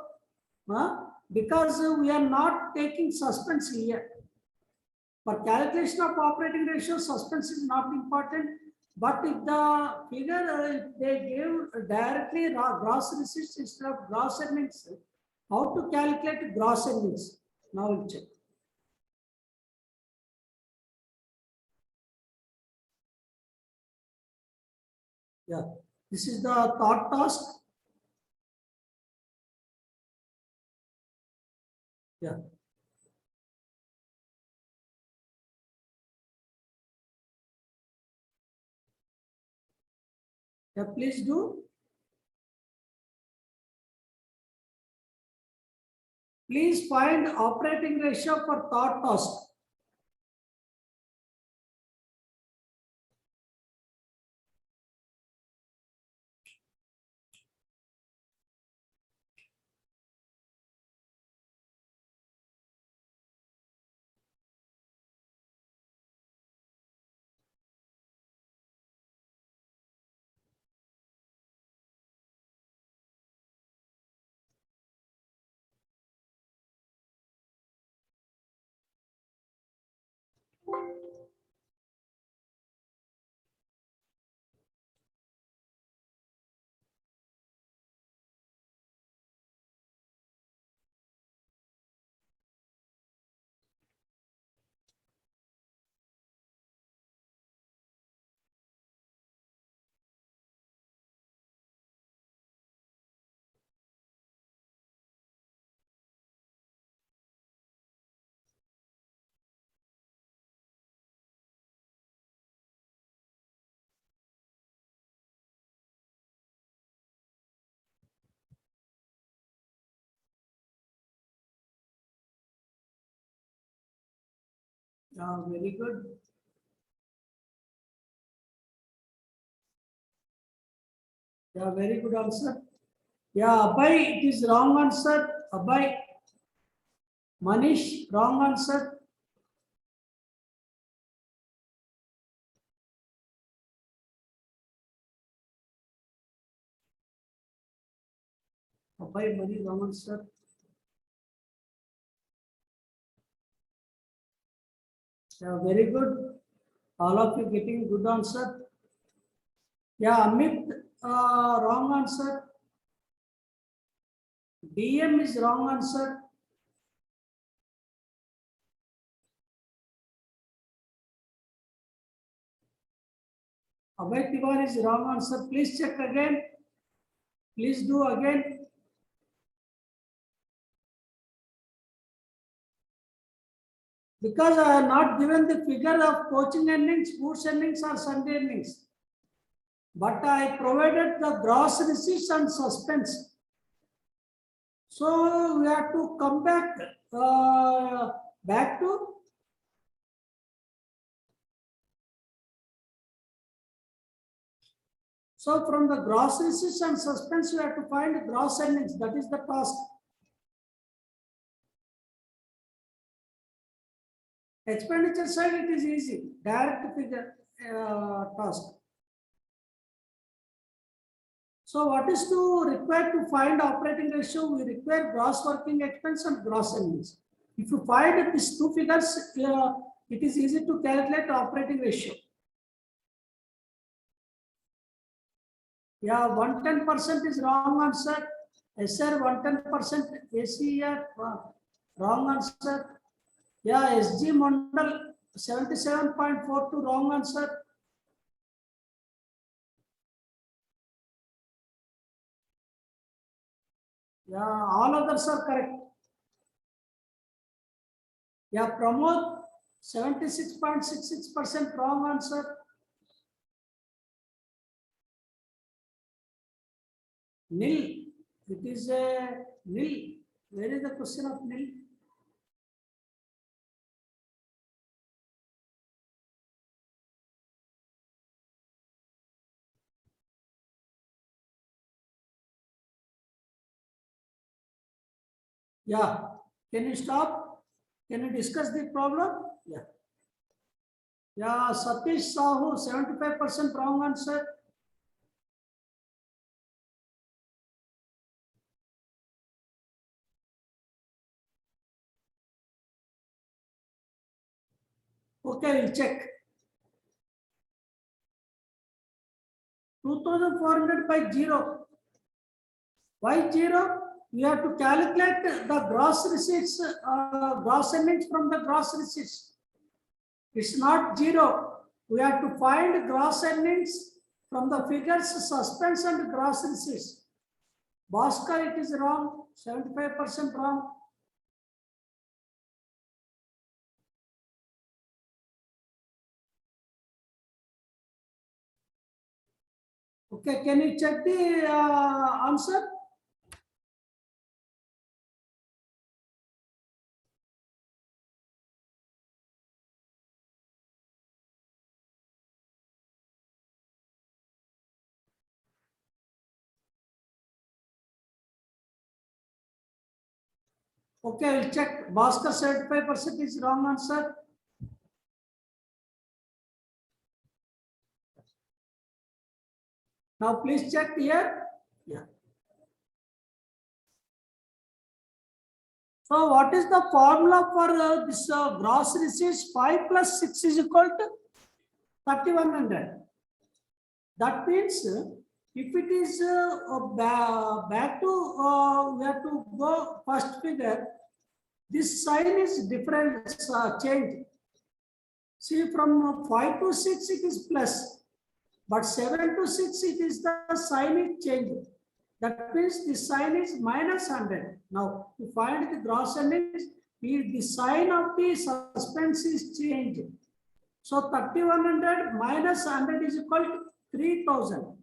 because we are not taking suspense here. For calculation of operating ratio, suspense is not important. But if the figure they give directly gross receipts instead of gross earnings, how to calculate gross earnings? Now we'll check. Yeah, this is the thought task. Yeah. Yeah, please do. Please find operating ratio for thought task. Very good. Yeah, very good answer. Yeah, Abhay, it is wrong answer. Abhay. Manish, wrong answer. Abhay, Manish, wrong answer. Yeah, very good. All of you getting good answer. Yeah, Amit, wrong answer. DM is wrong answer. Abhay Tiwari is wrong answer. Please check again. Please do again. Because I have not given the figure of coaching earnings, goods earnings or Sunday earnings. But I provided the gross receipts and suspense. So we have to come back to so from the gross receipts and suspense, we have to find gross earnings. That is the task. Expenditure side, it is easy. Direct figure task. So what is to require to find operating ratio? We require gross working expense and gross earnings. If you find these two figures, it is easy to calculate operating ratio. Yeah, 110% is wrong answer. SR 110%, ACR wrong answer. Yeah, SG Mondal 77.42 wrong answer. Yeah, all others are correct. Yeah, Pramod 76.66% wrong answer. Nil. It is a nil. Where is the question of nil? Yeah. Can you stop? Can you discuss the problem? Yeah. Yeah, Satish Sahu, 75% wrong answer. Okay, we'll check. 2400 by 0. Why 0? We have to calculate the gross receipts, gross earnings from the gross receipts. It's not 0. We have to find gross earnings from the figures suspense and gross receipts. Bhaskar, it is wrong, 75% wrong. Okay, can you check the answer? Okay, we'll check. Bhaskar 75% is wrong answer. Now please check here. Yeah. So what is the formula for this gross receipts? 5 plus 6 is equal to 3100. That means if it is back to, we have to go first figure, this sign is different, change. See, from 5 to 6 it is plus, but 7 to 6 it is the sign is changed. That means the sign is minus 100. Now, to find the gross earnings, the sign of the suspense is changed. So 3100 minus 100 is equal to 3000.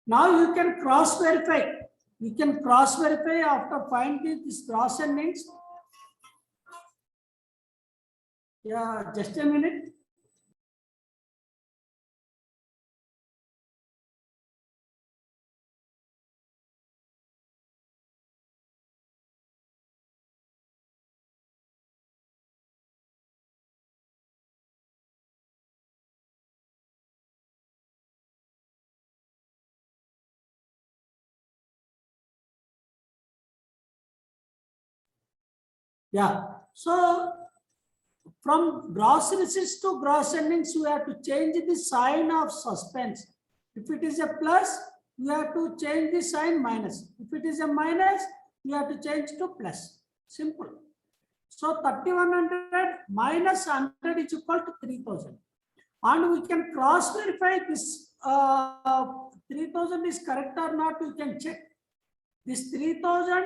Now you can cross verify. You can cross verify after finding this gross earnings. Yeah, just a minute. Yeah, so from gross receipts to gross earnings, we have to change the sign of suspense. If it is a plus, we have to change the sign minus. If it is a minus, we have to change to plus. Simple. So 3100 minus 100 is equal to 3000. And we can cross verify this 3000 is correct or not, we can check. This 3000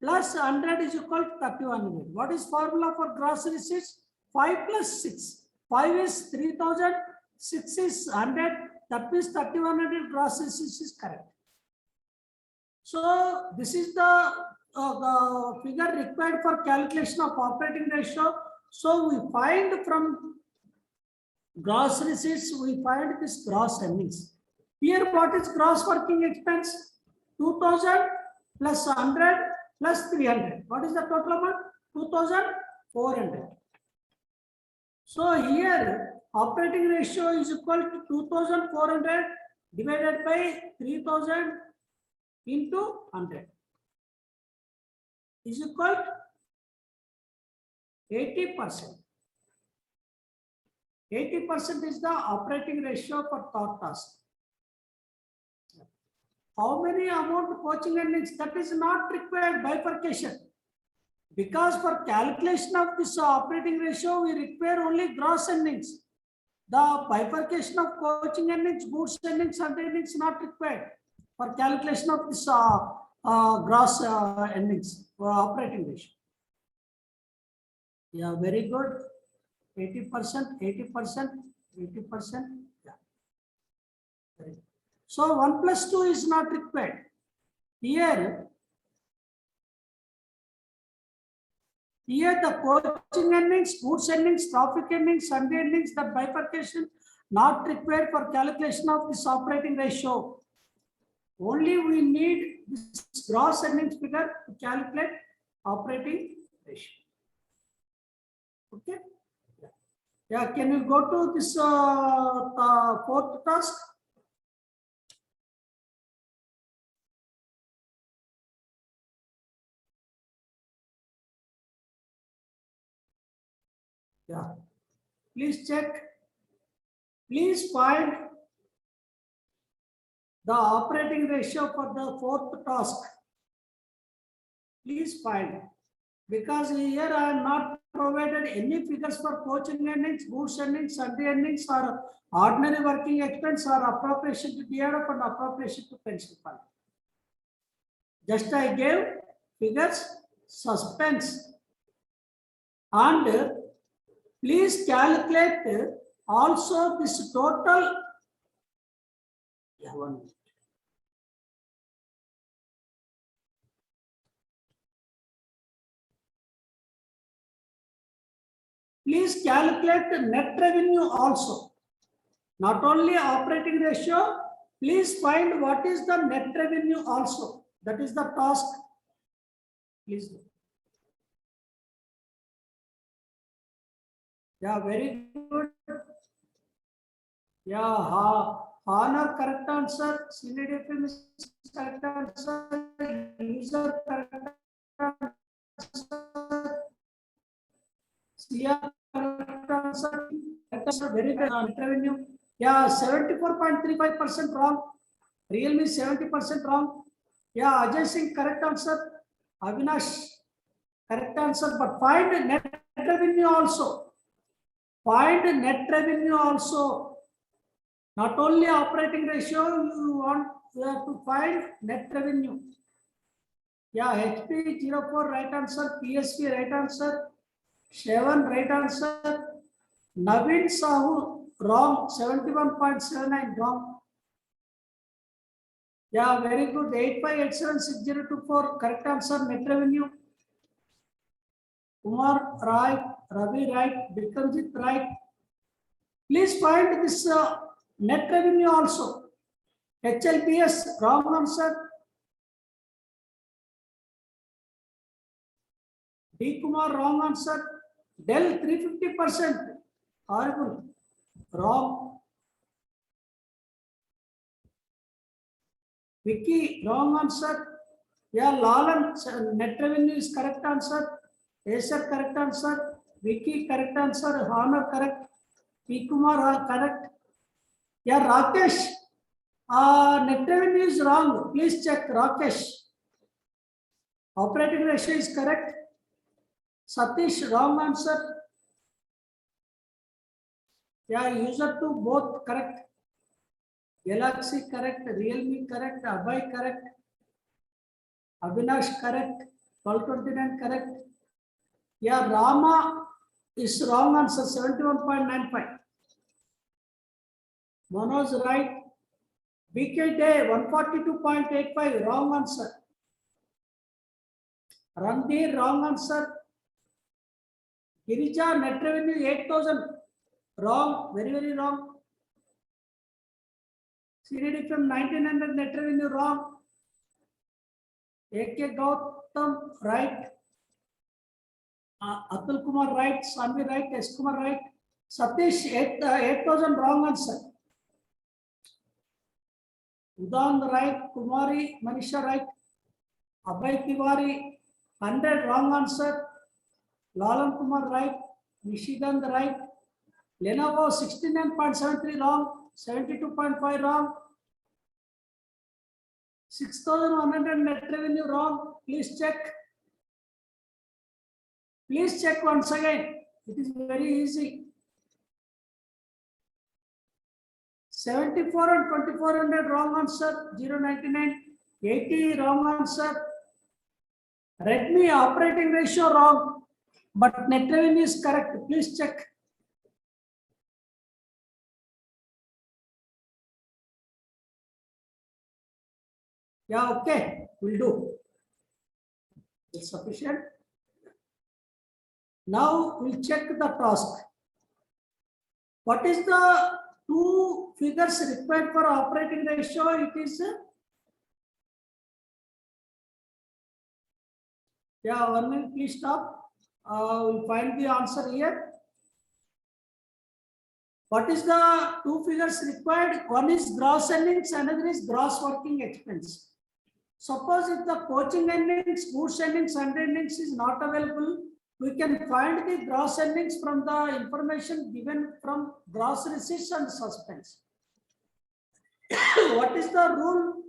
plus 100 is equal to 3100. What is formula for gross receipts? 5 plus 6. 5 is 3000, 6 is 100. That means 3100 gross receipts is correct. So this is the figure required for calculation of operating ratio. So we find from gross receipts, we find this gross earnings. Here, what is gross working expense? 2000 plus 100 plus 300. What is the total amount? 2400. So here, operating ratio is equal to 2400 divided by 3000 into 100 is equal to 80%. 80% is the operating ratio for thought task. How many amount coaching earnings? That is not required bifurcation. Because for calculation of this operating ratio, we require only gross earnings. The bifurcation of coaching earnings, goods earnings, and earnings not required for calculation of this gross earnings for operating ratio. Yeah, very good. 80%, 80%, 80%. Yeah. Very good. So 1 plus 2 is not required. Here the coaching earnings, goods earnings, traffic earnings, Sunday earnings, that bifurcation not required for calculation of this operating ratio. Only we need this gross earnings figure to calculate operating ratio. Okay. Yeah, can you go to this fourth task? Yeah. Please check. Please find the operating ratio for the fourth task. Please find. Because here I am not provided any figures for coaching earnings, goods earnings, sundry earnings, or ordinary working expense, or appropriation to DRF and appropriation to pension fund. Just I gave figures, suspense, and please calculate also this total. Yeah, 1 minute. Please calculate the net revenue also. Not only operating ratio, please find what is the net revenue also. That is the task. Please do. Yeah, very good. Yeah, honor correct answer. CDFM is correct answer. User correct answer. CR correct answer. Very good. Net revenue. Yeah, 74.35% wrong. Realme 70% wrong. Yeah, Ajay Singh correct answer. Avinash correct answer. But find net revenue also. Find net revenue also. Not only operating ratio, you have to find net revenue. Yeah, HP 04 right answer, PSP right answer, Shevan right answer, Navin Sahu wrong, 71.79 wrong. Yeah, very good. 85876024 correct answer, net revenue. Kumar right, Ravi right, Bikramjit right. Please find this net revenue also. HLPS wrong answer. D Kumar wrong answer. Dell 350%. Horrible. Wrong. Vicky wrong answer. Yeah, Lalan net revenue is correct answer. Acer correct answer. Vicky correct answer. Honor correct. P Kumar correct. Yeah, Rakesh. Net revenue is wrong. Please check Rakesh. Operating ratio is correct. Satish wrong answer. Yeah, user 2 both correct. Galaxy correct. Realme correct. Abhay correct. Avinash correct. 1229 correct. Yeah, Rama is wrong answer. 71.95. Manoj right. BK Day 142.85 wrong answer. Randhir wrong answer. Girija net revenue 8,000 wrong, very wrong. CDD from 1900 net revenue wrong. AK Gautam right. Atul Kumar right. Sanvi right. S Kumar right. Satish 8,000 wrong answer. Udan right. Kumari Manisha right. Abhay Tiwari 100 wrong answer. Lalan Kumar right. Nishigand right. Lenovo 69.73 wrong. 72.5 wrong. 6,100 net revenue wrong. Please check. Please check once again. It is very easy. 74 and 2400 wrong answer. 099. 80 wrong answer. Redmi operating ratio wrong. But net revenue is correct. Please check. Yeah, okay. Will do. It's sufficient. Now we'll check the task. What is the two figures required for operating ratio? It is yeah, 1 minute, please stop. We'll find the answer here. What is the two figures required? One is gross earnings, another is gross working expense. Suppose if the coaching earnings, goods earnings, and earnings is not available, we can find the gross earnings from the information given from gross receipts and suspense. What is the rule?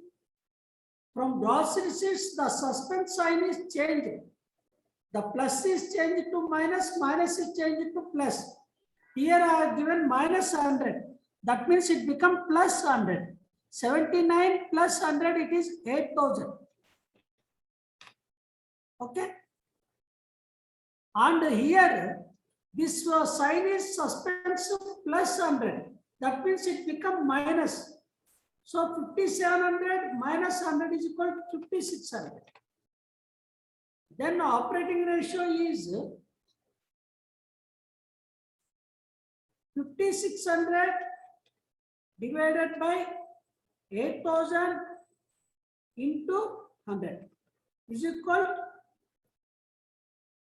From gross receipts, the suspense sign is changed. The plus is changed to minus, minus is changed to plus. Here I have given minus 100. That means it becomes plus 100. 79 plus 100, it is 8,000. Okay. And here, this sign is suspense plus 100. That means it becomes minus. So 5,700 minus 100 is equal to 5,600. Then operating ratio is 5,600 divided by 8,000 into 100 is equal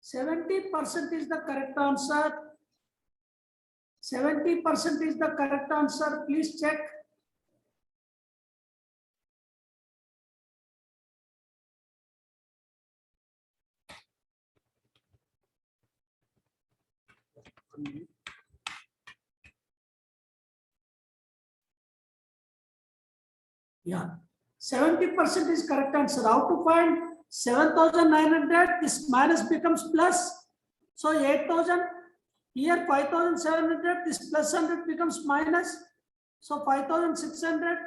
70% is the correct answer. 70% is the correct answer. Please check. Yeah, 70% is correct answer. How to find 7,900? This minus becomes plus. So 8,000 here 5,700. This plus 100 becomes minus. So 5,600.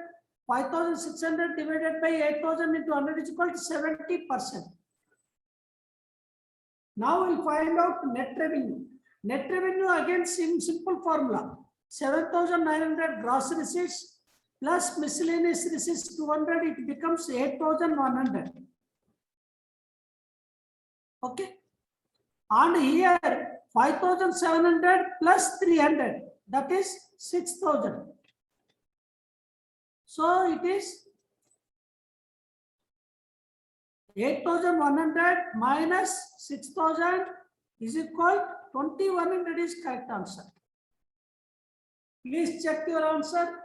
5,600 divided by 8,000 into 100 is equal to 70%. Now we'll find out net revenue. Net revenue again simple formula. 7,900 gross receipts plus miscellaneous receipts 200, it becomes 8,100. Okay. And here 5,700 plus 300, that is 6,000. So it is 8,100 minus 6,000 is equal 2,100 is correct answer. Please check your answer.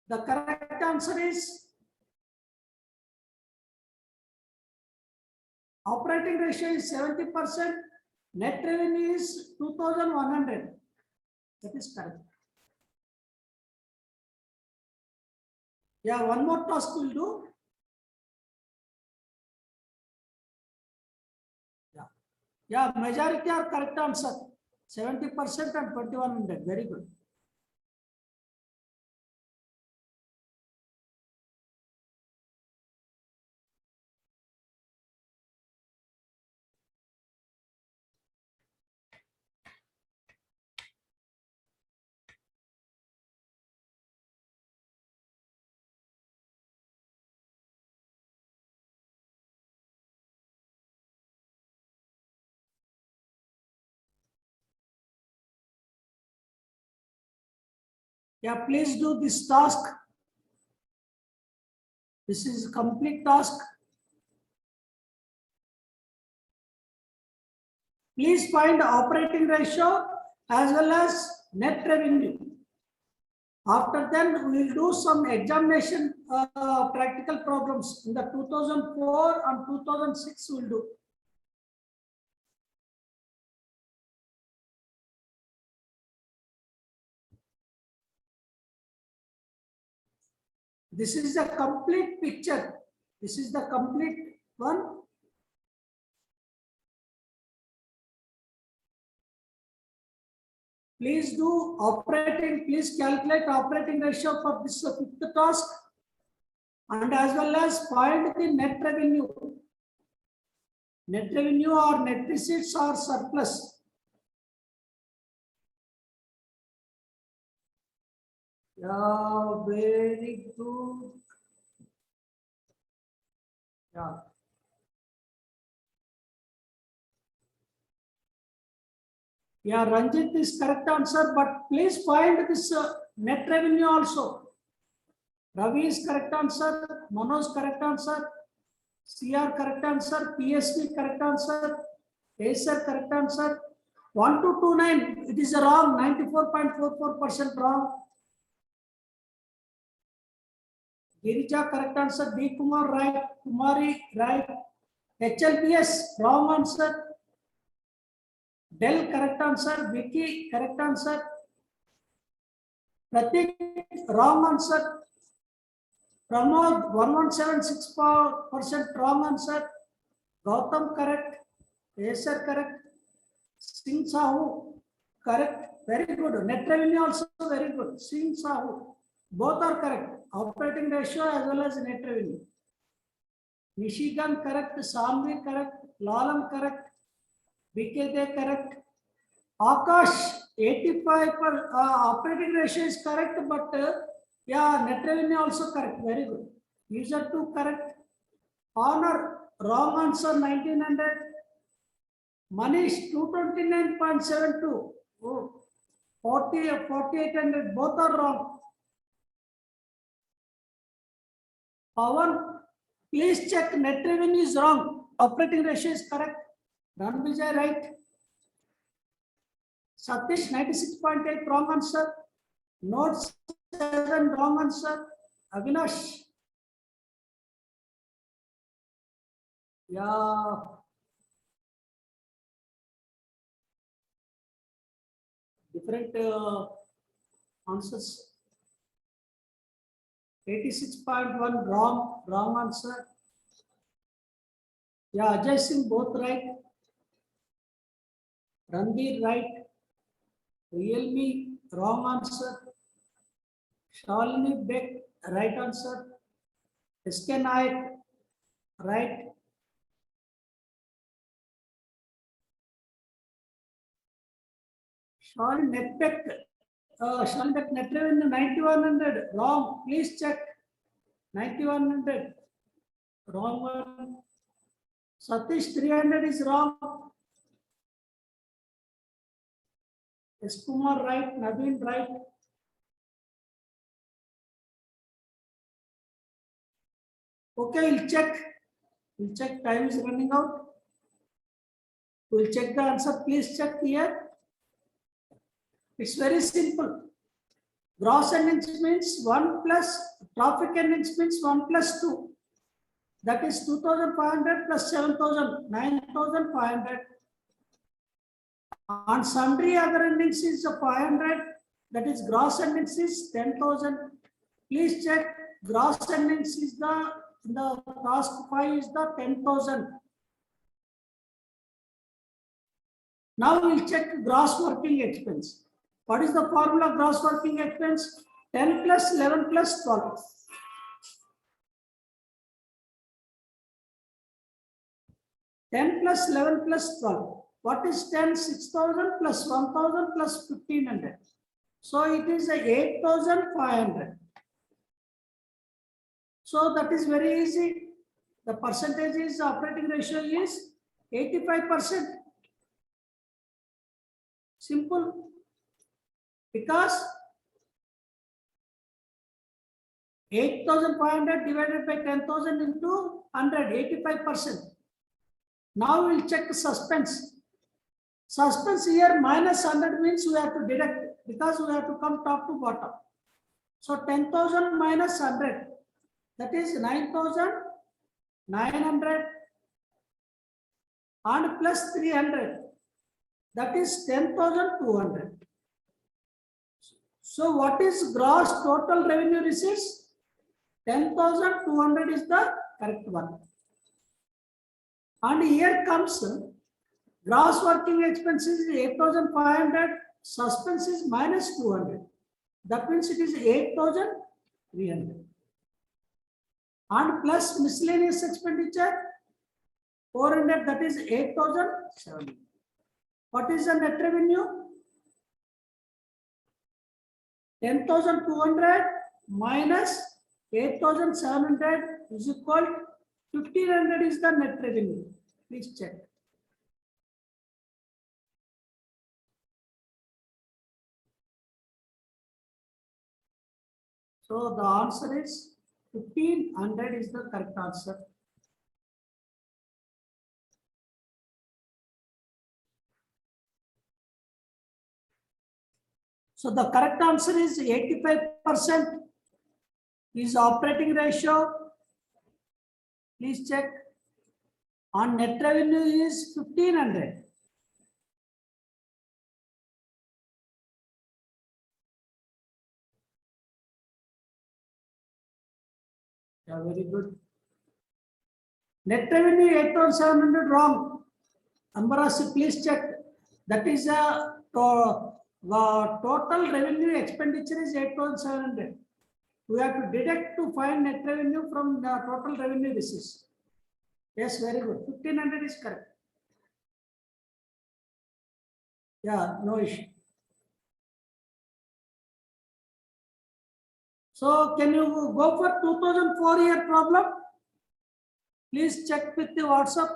The correct answer is operating ratio is 70%, net revenue is 2,100. That is correct. Yeah, one more task we'll do. Yeah, majority are correct answer. 70% and 2,100. Very good. Yeah, please do this task. This is a complete task. Please find operating ratio as well as net revenue. After then, we will do some examination practical problems in the 2004 and 2006 we will do. This is the complete picture. This is the complete one. Please do operating, please calculate operating ratio for this fifth task and as well as find the net revenue. Net revenue or net receipts or surplus. Yeah, very good. Yeah. Yeah, Ranjit is correct answer, but please find this net revenue also. Ravi is correct answer, Manoj correct answer, CR correct answer, PSP correct answer, Yes, sir, correct answer. 1229, it is wrong, 94.44% wrong. Girija, correct answer. D. Kumar, right. Kumari, right. HLBS, wrong answer. Del, correct answer. Vicky, correct answer. Pratik, wrong answer. Pramod, 1176% wrong answer. Gautam, correct. Yes, sir, correct. Singh Sahu, correct. Very good. Net revenue also very good. Singh Sahu, both are correct. Operating ratio as well as net revenue. Michigan, correct. Samvi, correct. Lalam, correct. BKJ, correct. Akash, 85 operating ratio is correct, but yeah, net revenue also correct. Very good. User 2, correct. Honor, wrong answer, 1900. Manish, 229.72. Oh, 4800, both are wrong. Pawan, please check, net revenue is wrong. Operating ratio is correct. Ranvijay, right. Satish, 96.8, wrong answer. Note 7, wrong answer. Avinash. Yeah. Different answers. 86.1, wrong answer. Yeah, Ajay Singh, both right. Ranveer, right. Realme, wrong answer. Shalini Beck, right answer. SK Naik, right. Shalini Netbeck, Shalini Beck, net revenue 9100, wrong. Please check. 9100, wrong one. Satish, 300 is wrong. S. Kumar, right. Naveen, right. Okay, we'll check. We'll check. Time is running out. We'll check the answer. Please check here. It's very simple. Gross earnings means 1 plus profit earnings means 1 plus 2. That is 2500 plus 7000, 9500. On sundry other earnings is 500. That is gross earnings is 10,000. Please check. Gross earnings is the task 5 is the 10,000. Now we'll check gross working expense. What is the formula of gross working expense? 10 plus 11 plus 12. 10 plus 11 plus 12. What is 10? 6,000 plus 1,000 plus 1,500. So it is 8,500. So that is very easy. The percentage is operating ratio is 85%. Simple. Because 8,500 divided by 10,000 into 100, 85%. Now we'll check suspense. Suspense here minus 100 means we have to deduct because we have to come top to bottom. So 10,000 minus 100, that is 9,900 and plus 300, that is 10,200. So what is gross total revenue receipts? 10,200 is the correct one. And here comes gross working expenses is 8,500, suspense is minus 200. That means it is 8,300. And plus miscellaneous expenditure 400, that is 8,700. What is the net revenue? 10,200 minus 8,700 is equal to 1,500 is the net revenue. Please check. So the answer is 1,500 is the correct answer. So the correct answer is 85% is operating ratio. Please check. On net revenue is 1500. Yeah, very good. Net revenue 8,700 wrong. Ambarasi, please check. That is a total revenue expenditure is 8,700. We have to deduct to find net revenue from the total revenue basis. Yes, very good. 1500 is correct. Yeah, no issue. So can you go for 2004 year problem? Please check with the WhatsApp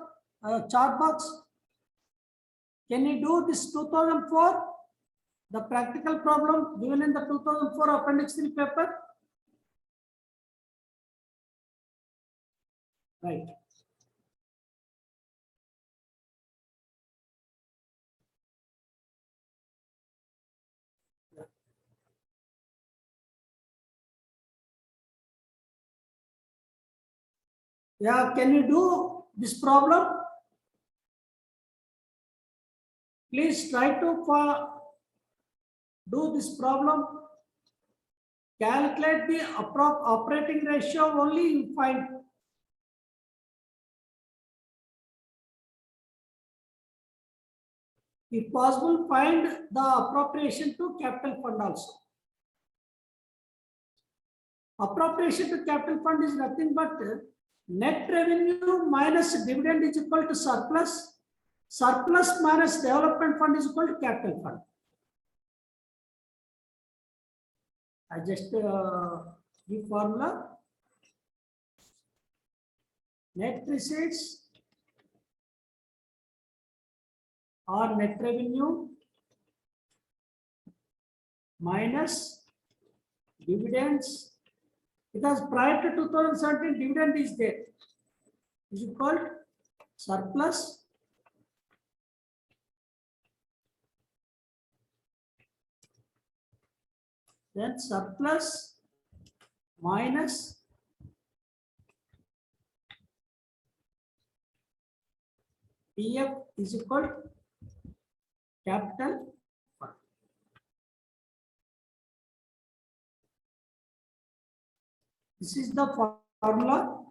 chat box. Can you do this 2004? The practical problem given in the 2004 appendix 3 paper? Right. Yeah, can you do this problem? Please try to do this problem. Calculate the operating ratio only you find. If possible, find the appropriation to capital fund also. Appropriation to capital fund is nothing but net revenue minus dividend is equal to surplus. Surplus minus development fund is equal to capital fund. I just give formula. Net receipts or net revenue minus dividends, because prior to 2017 dividend is there, is equal to surplus then surplus minus PF is equal to capital fund. This is the formula.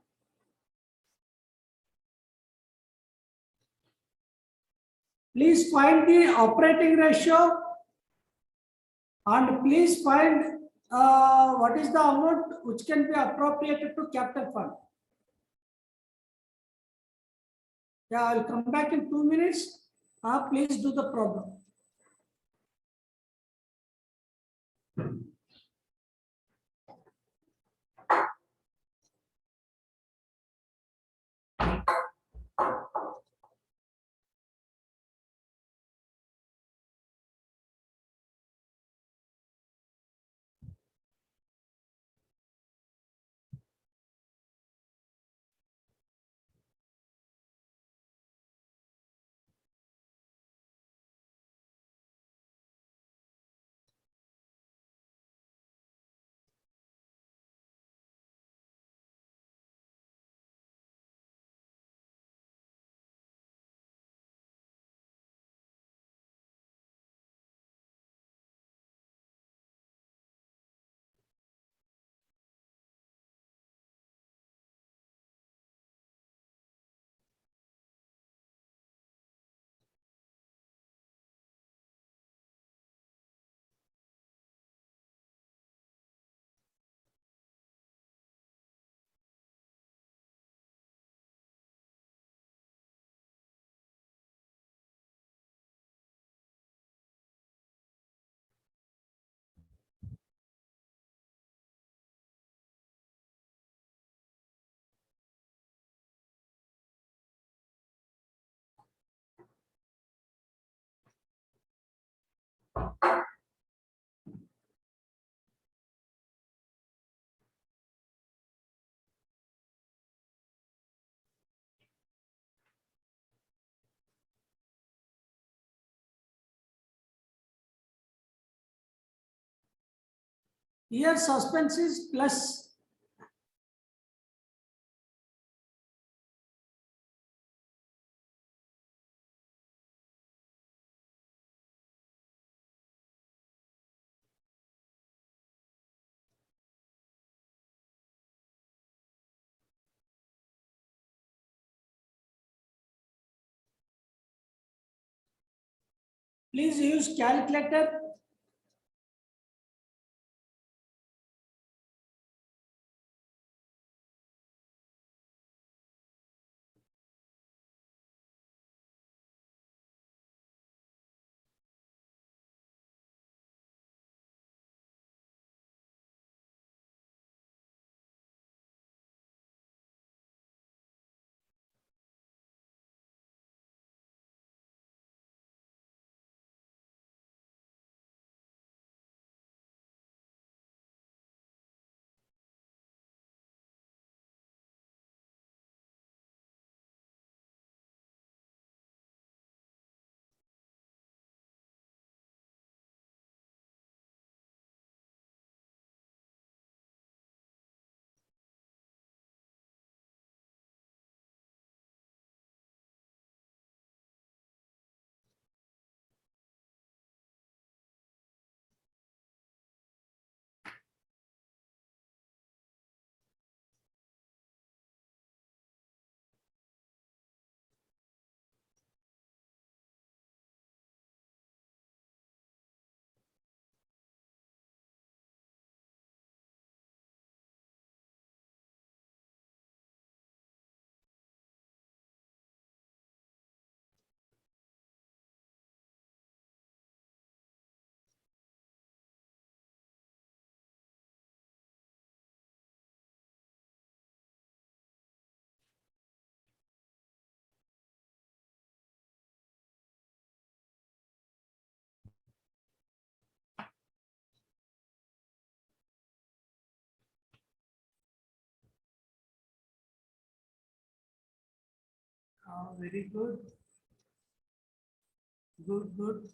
Please find the operating ratio and please find what is the amount which can be appropriated to capital fund. Yeah, I'll come back in 2 minutes. Please do the problem. Here suspense is plus. Please use calculator. Very good. Good, good.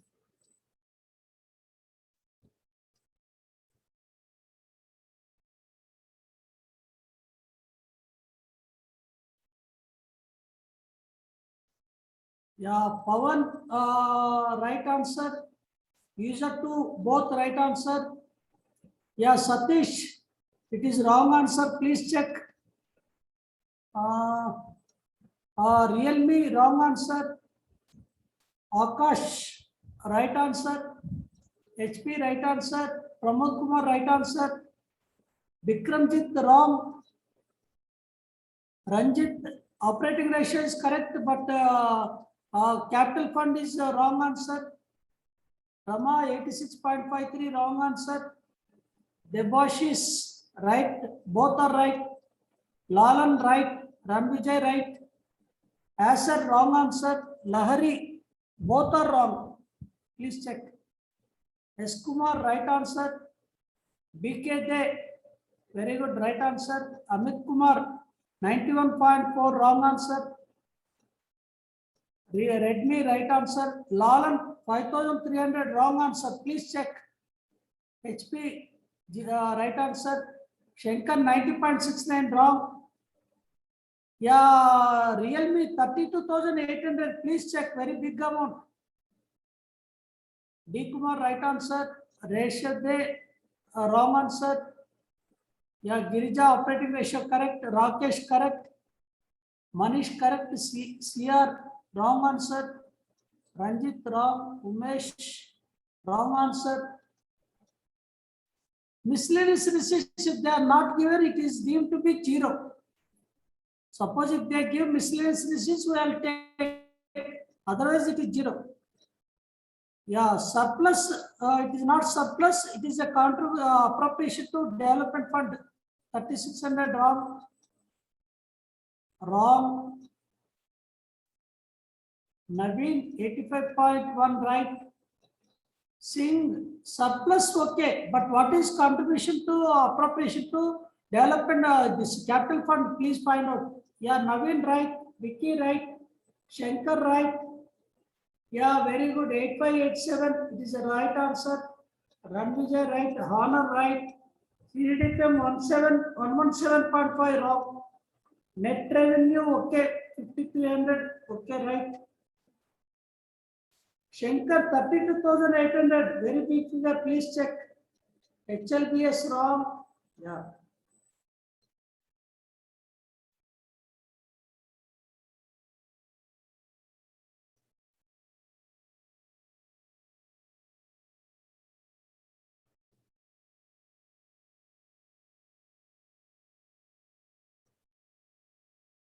Yeah, Pawan, right answer. User 2, both right answer. Yeah, Satish, it is wrong answer. Please check. Realme, wrong answer. Akash, right answer. HP, right answer. Pramod Kumar, right answer. Vikramjit, wrong. Ranjit, operating ratio is correct, but capital fund is wrong answer. Rama, 86.53, wrong answer. Debashis, right. Both are right. Lalan, right. Ranvijay, right. Asher, wrong answer. Lahari, both are wrong. Please check. S. Kumar, right answer. BK De, very good, right answer. Amit Kumar, 91.4, wrong answer. Redmi, right answer. Lalan, 5300, wrong answer. Please check. HP, right answer. Shankar, 90.69, wrong. Yeah, Realme, 32,800. Please check, very big amount. D. Kumar, right answer. Reshade, wrong answer. Yeah, Girija, operating ratio correct. Rakesh, correct. Manish, correct. CR, wrong answer. Ranjit, wrong. Umesh, wrong answer. Miscellaneous receipts, if they are not given, it is deemed to be 0. Suppose if they give miscellaneous receipts, we will take. Otherwise, it is 0. Yeah, surplus, it is not surplus, it is a appropriation to development fund. 3600, wrong. Wrong. Naveen, 85.1, right. Singh, surplus, okay, but what is contribution to appropriation to development, this capital fund, please find out. Yeah, Naveen, right. Vicky, right. Shankar, right. Yeah, very good. 8587, it is the right answer. Ranvijay, right. Honor, right. CDPM 117.5 wrong. Net revenue, okay, 5,300, okay, right. Shankar 32,800, very big figure, please check. HLBS wrong, yeah.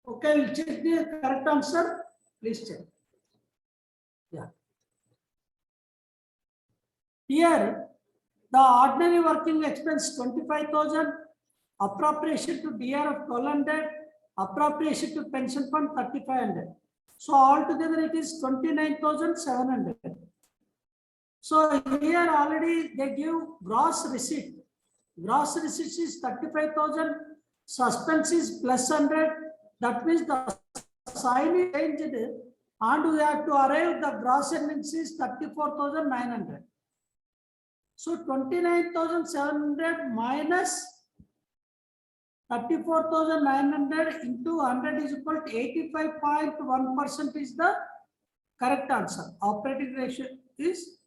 Okay, we'll check the correct answer, please check. Yeah. Here, the ordinary working expense 25,000, appropriation to DRF 1,200, appropriation to pension fund 3,500. So altogether it is 29,700. So here already they give gross receipt. Gross receipt is 35,000, suspense is plus 100. That means the sign is changed and we have to arrive the gross earnings is 34,900. So 29,700 minus 34,900 into 100 is equal to 85.1% is the correct answer. Operating ratio is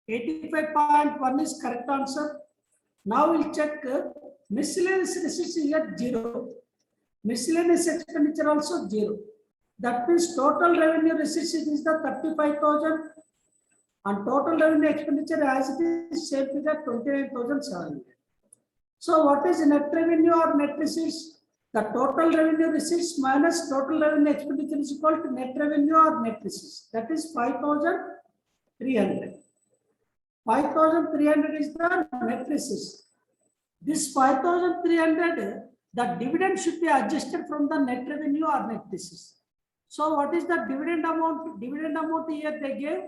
85.1 is correct answer. Now we'll check miscellaneous receipts here 0. Miscellaneous expenditure also 0. That means total revenue receipts is the 35,000 and total revenue expenditure as it is same figure 29,700. So what is net revenue or net receipts? The total revenue receipts minus total revenue expenditure is equal to net revenue or net receipts. That is 5,300. 5,300 is the net receipts. This 5,300, the dividend should be adjusted from the net revenue or net receipts. So what is the dividend amount? Dividend amount here they gave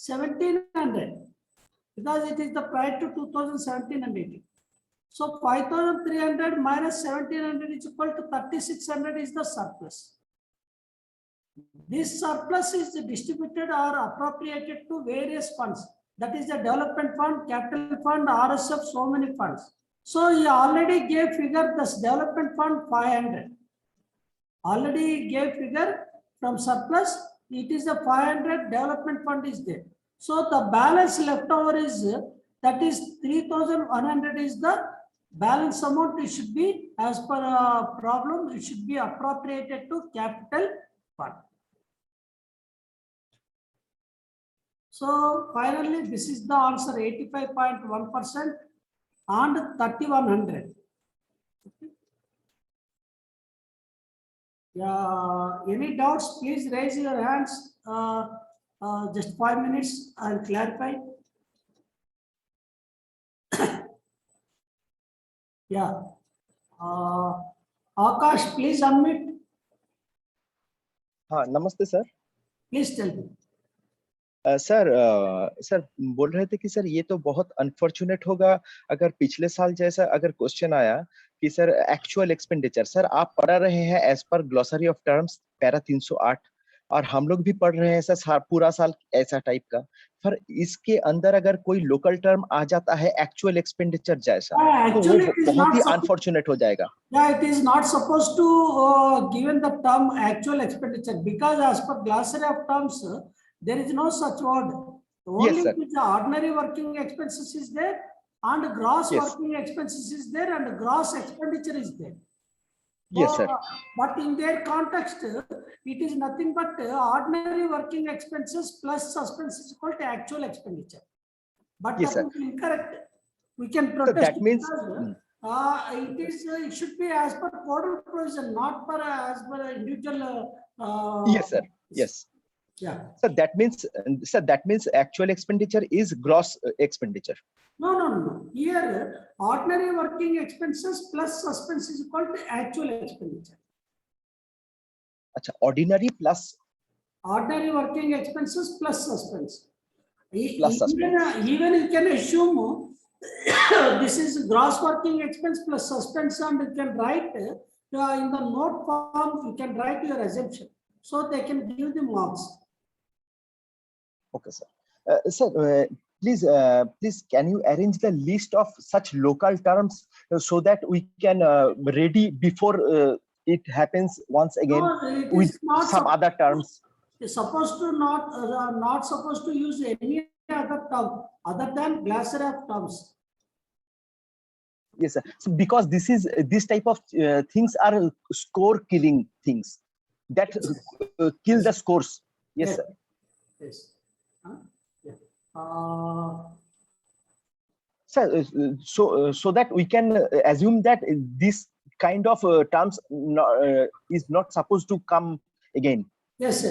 1,700 because it is the prior to 2017 and 18. So 5,300 minus 1,700 is equal to 3,600 is the surplus. This surplus is distributed or appropriated to various funds. That is the development fund, capital fund, RSF, so many funds. So he already gave figure this development fund 500. Already gave figure from surplus. It is the 500 development fund is there. So the balance left over is that is 3,100 is the balance amount. It should be as per problem. It should be appropriated to capital fund. So finally, this is the answer 85.1% and 3,100. Yeah, any doubts, please raise your hands. Just 5 minutes, I'll clarify. Yeah. Akash, please unmute. हाँ नमस्ते sir Please tell me. Sir बोल रहे थे कि sir ये तो बहुत unfortunate होगा अगर पिछले साल जैसा अगर क्वेश्चन आया कि सर एक्चुअल एक्सपेंडिचर सर आप पढ़ा रहे हैं as per glossary of terms para 308 और हम लोग भी पढ़ रहे हैं सर पूरा साल ऐसा टाइप का पर इसके अंदर अगर कोई लोकल टर्म आ जाता है एक्चुअल एक्सपेंडिचर जैसा तो वो बहुत ही अनफॉर्चुनेट हो जाएगा. Yeah, it is not supposed to given the term actual expenditure because as per glossary of terms there is no such word. Only Yes, sir. the ordinary working expenses is there and gross Yes. working expenses is there and gross expenditure is there. Yes, sir. But in their context, it is nothing but ordinary working expenses plus suspense is equal to actual expenditure. But Yes, that sir. is incorrect. We can So protest. that means It should be as per codal provision, not per as per individual. yes sir, yes. Yeah. So that means actual expenditure is gross expenditure. No. Here, ordinary working expenses plus suspense is equal to actual expenditure. अच्छा, ordinary plus Ordinary working expenses plus suspense. Plus suspense. Even you can assume this is gross working expense plus suspense and you can write in the note form, you can write your assumption. so they can give the marks. Okay, sir. Sir, please, can you arrange the list of such local terms so that we can ready before it happens once again No, it with is not some other terms? It's supposed to not supposed to use any other term other than glossary of terms. Yes, sir. So because this type of things are score killing things that kill the scores. Yes, sir. Yes. Huh? Yeah. Sir, so that we can assume that this kind of terms is not supposed to come again. Yes.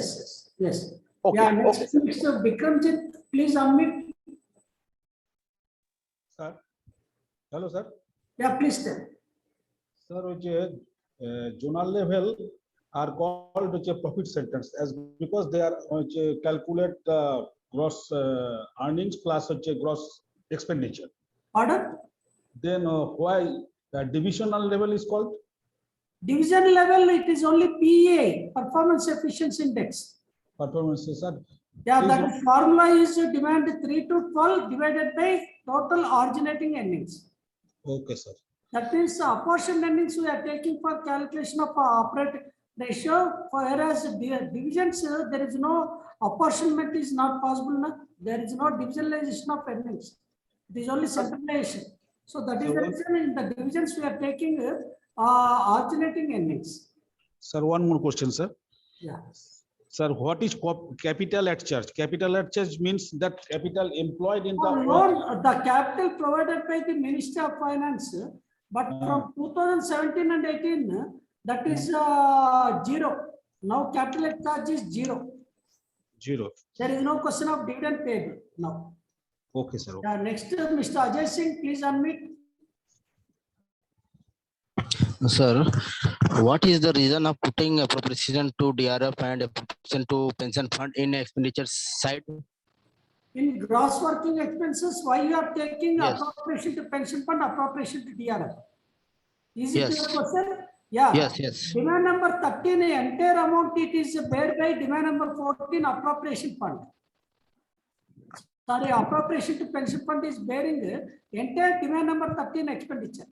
Okay. Yeah, next, Okay, sir. Mr. Bikramjit, please unmute. Sir. Hello, sir. Yeah, please tell. Sir, zonal level are called profit centers as because they are calculate gross earnings plus gross expenditure. Pardon? Then why divisional level is called? Division level, it is only PA, Performance Efficiency Index. Performances are Yeah, Is that formula is demand 3 to 12 divided by total originating earnings. okay, sir. That means apportioned earnings we are taking for calculation of operating ratio, whereas divisions, there is no apportionment is not possible. No? There is no divisionalization of earnings. It is only centralization. So that is the reason in the divisions we are taking originating earnings. Sir, one more question, sir. Yeah. Sir, what is capital at charge? Capital at charge means that capital employed in the Loan, the capital provided by the Ministry of Finance, but from 2017 and 18, that is zero. Now capital at charge is zero. Zero. There is no question of dividend paid now. Okay, sir. Yeah, next, Mr. Ajay Singh, please unmute. Sir, what is the reason of putting appropriation to DRF and appropriation to pension fund in expenditure side? In gross working expenses, why you are taking Yes. appropriation to pension fund, appropriation to DRF? Is it Yes. your question? Yeah. Yes. Demand number 13, entire amount it is bear by demand number 14 appropriation fund. Sorry, appropriation to pension fund is bearing entire demand number 13 expenditure.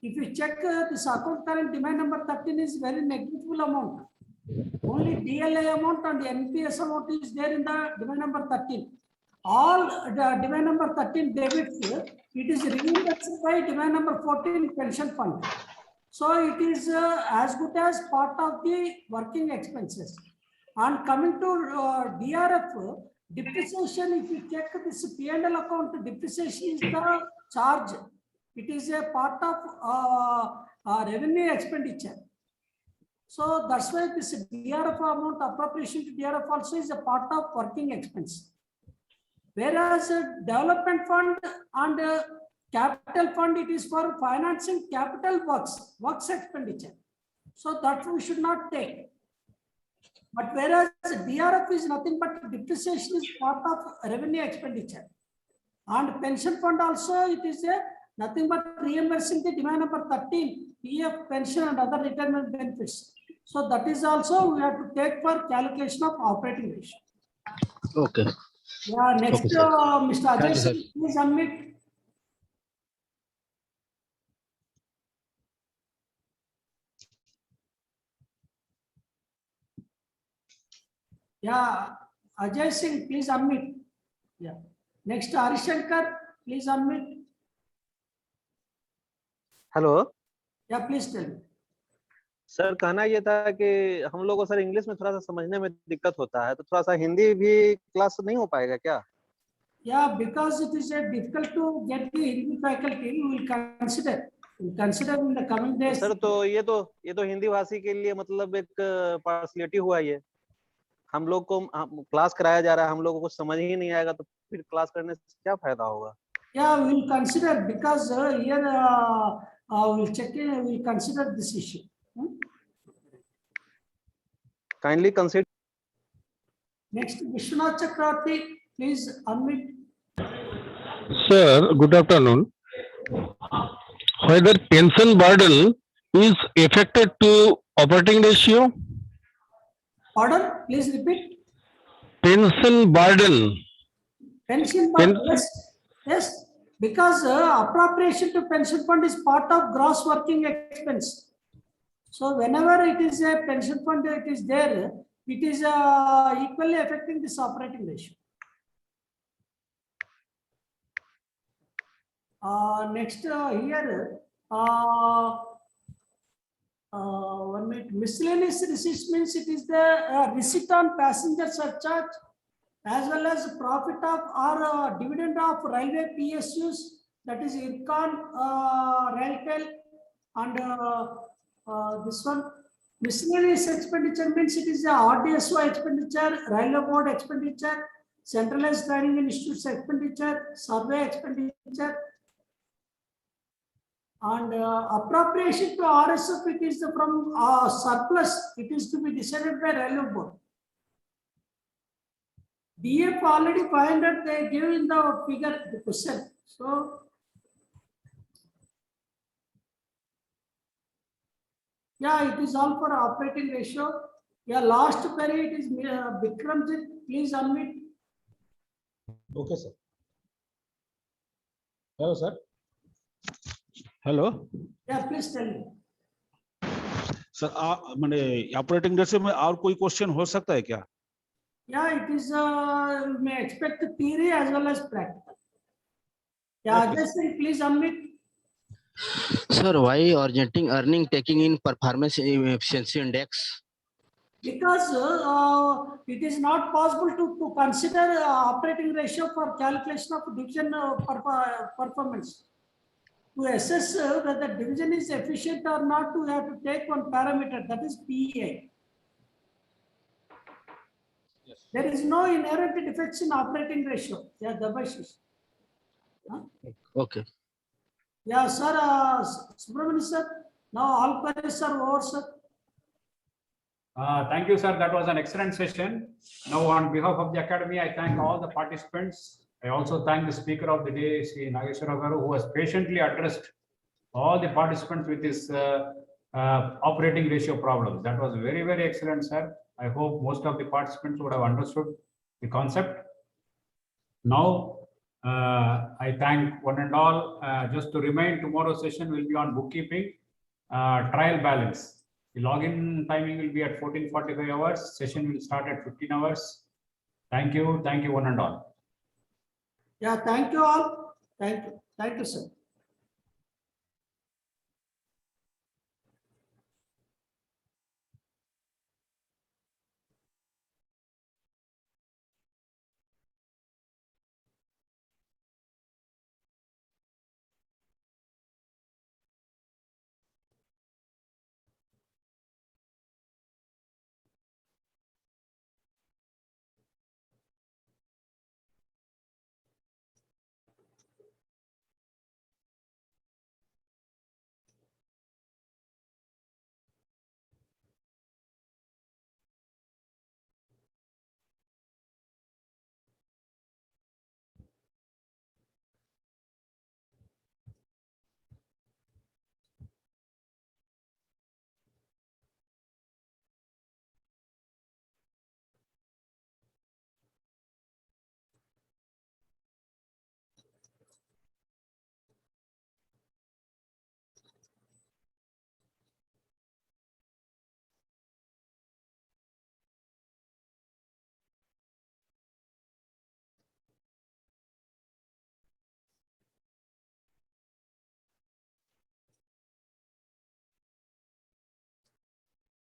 If you check this account current demand number 13 is very negligible amount. Only DLA amount and NPS amount is there in the demand number 13. All the demand number 13 debits, it is reimbursed by demand number 14 pension fund. So it is as good as part of the working expenses. And coming to DRF, depreciation, if you check this P&L account, depreciation is the charge. It is a part of revenue expenditure. So that's why this DRF amount, appropriation to DRF also is a part of working expense. Whereas development fund and capital fund, it is for financing capital works expenditure. So that we should not take. But whereas DRF is nothing but depreciation is part of revenue expenditure. And pension fund also, it is a nothing but reimbursing the demand number 13, PF, pension and other retirement benefits. So that is also we have to take for calculation of operating ratio. Okay. Yeah, next, Okay, sir. Mr. Ajay Thank you, sir. Singh, please unmute. Yeah, Ajay Singh, please unmute. Yeah. Next, Harishankar, please unmute. Hello Yeah, please tell me. Sir, कहना ये था कि हम लोग को sir English में थोड़ा सा समझने में दिक्कत होता है, तो थोड़ा सा हिंदी भी क्लास नहीं हो पाएगा क्या? Yeah, because it is difficult to get the Hindi faculty, we will consider in the coming days. Sir तो ये तो हिंदी भाषी के लिए मतलब एक पार्शलिटी हुआ ये। हम लोग को क्लास कराया जा रहा है, हम लोगों को कुछ समझ ही नहीं आएगा तो फिर क्लास करने से क्या फायदा होगा? Yeah, we will consider because here we will check in, we will consider this issue. Kindly consider. Next, Vishwanath Chakravarti, please unmute. Sir, good afternoon. Whether pension burden is affected to operating ratio? Pardon, please repeat. Pension burden. Pension fund, Pen- yes, yes, because appropriation to pension fund is part of gross working expense. So whenever it is a pension fund, it is there, it is equally affecting this operating ratio. Next here, 1 minute, miscellaneous receipts means it is the receipt on passenger surcharge as well as profit of or dividend of railway PSUs, that is IRCON, Railtel, and this one. Miscellaneous expenditure means it is the RDSO expenditure, railway board expenditure, centralized training institutes expenditure, survey expenditure, and appropriation to RSF, it is from surplus, it is to be decided by railway board. DF already 500 they give in the figure, the question. So yeah, it is all for operating ratio. Yeah, last query it is Bikramjit. Please unmute. Okay, sir. Hello, sir. Hello. Yeah, please tell me. Sir मैंने operating ratio में और कोई question हो सकता है क्या? Yeah, it is may expect theory as well as practical. Yeah, Okay. just please unmute. Sir, why originating earning taking in performance efficiency index? Because it is not possible to consider operating ratio for calculation of division performance. To assess whether the division is efficient or not, we have to take one parameter, that is PEI. Yes. There is no inherent defects in operating ratio. Yeah, Dabashish. Okay. Yeah, sir, Subramanian sir, now all queries are over, sir. Thank you, sir. That was an excellent session. Now, on behalf of the Academy, I thank all the participants. I also thank the speaker of the day, Sri Nageshwara Garu, who has patiently addressed all the participants with his operating ratio problems. That was very, very excellent, sir. I hope most of the participants would have understood the concept. Now, I thank one and all. Just to remind, tomorrow's session will be on bookkeeping, trial balance. The login timing will be at 14:45 hours. Session will start at 15 hours. Thank you. Thank you, one and all. Yeah, thank you all. Thank you. Thank you, sir.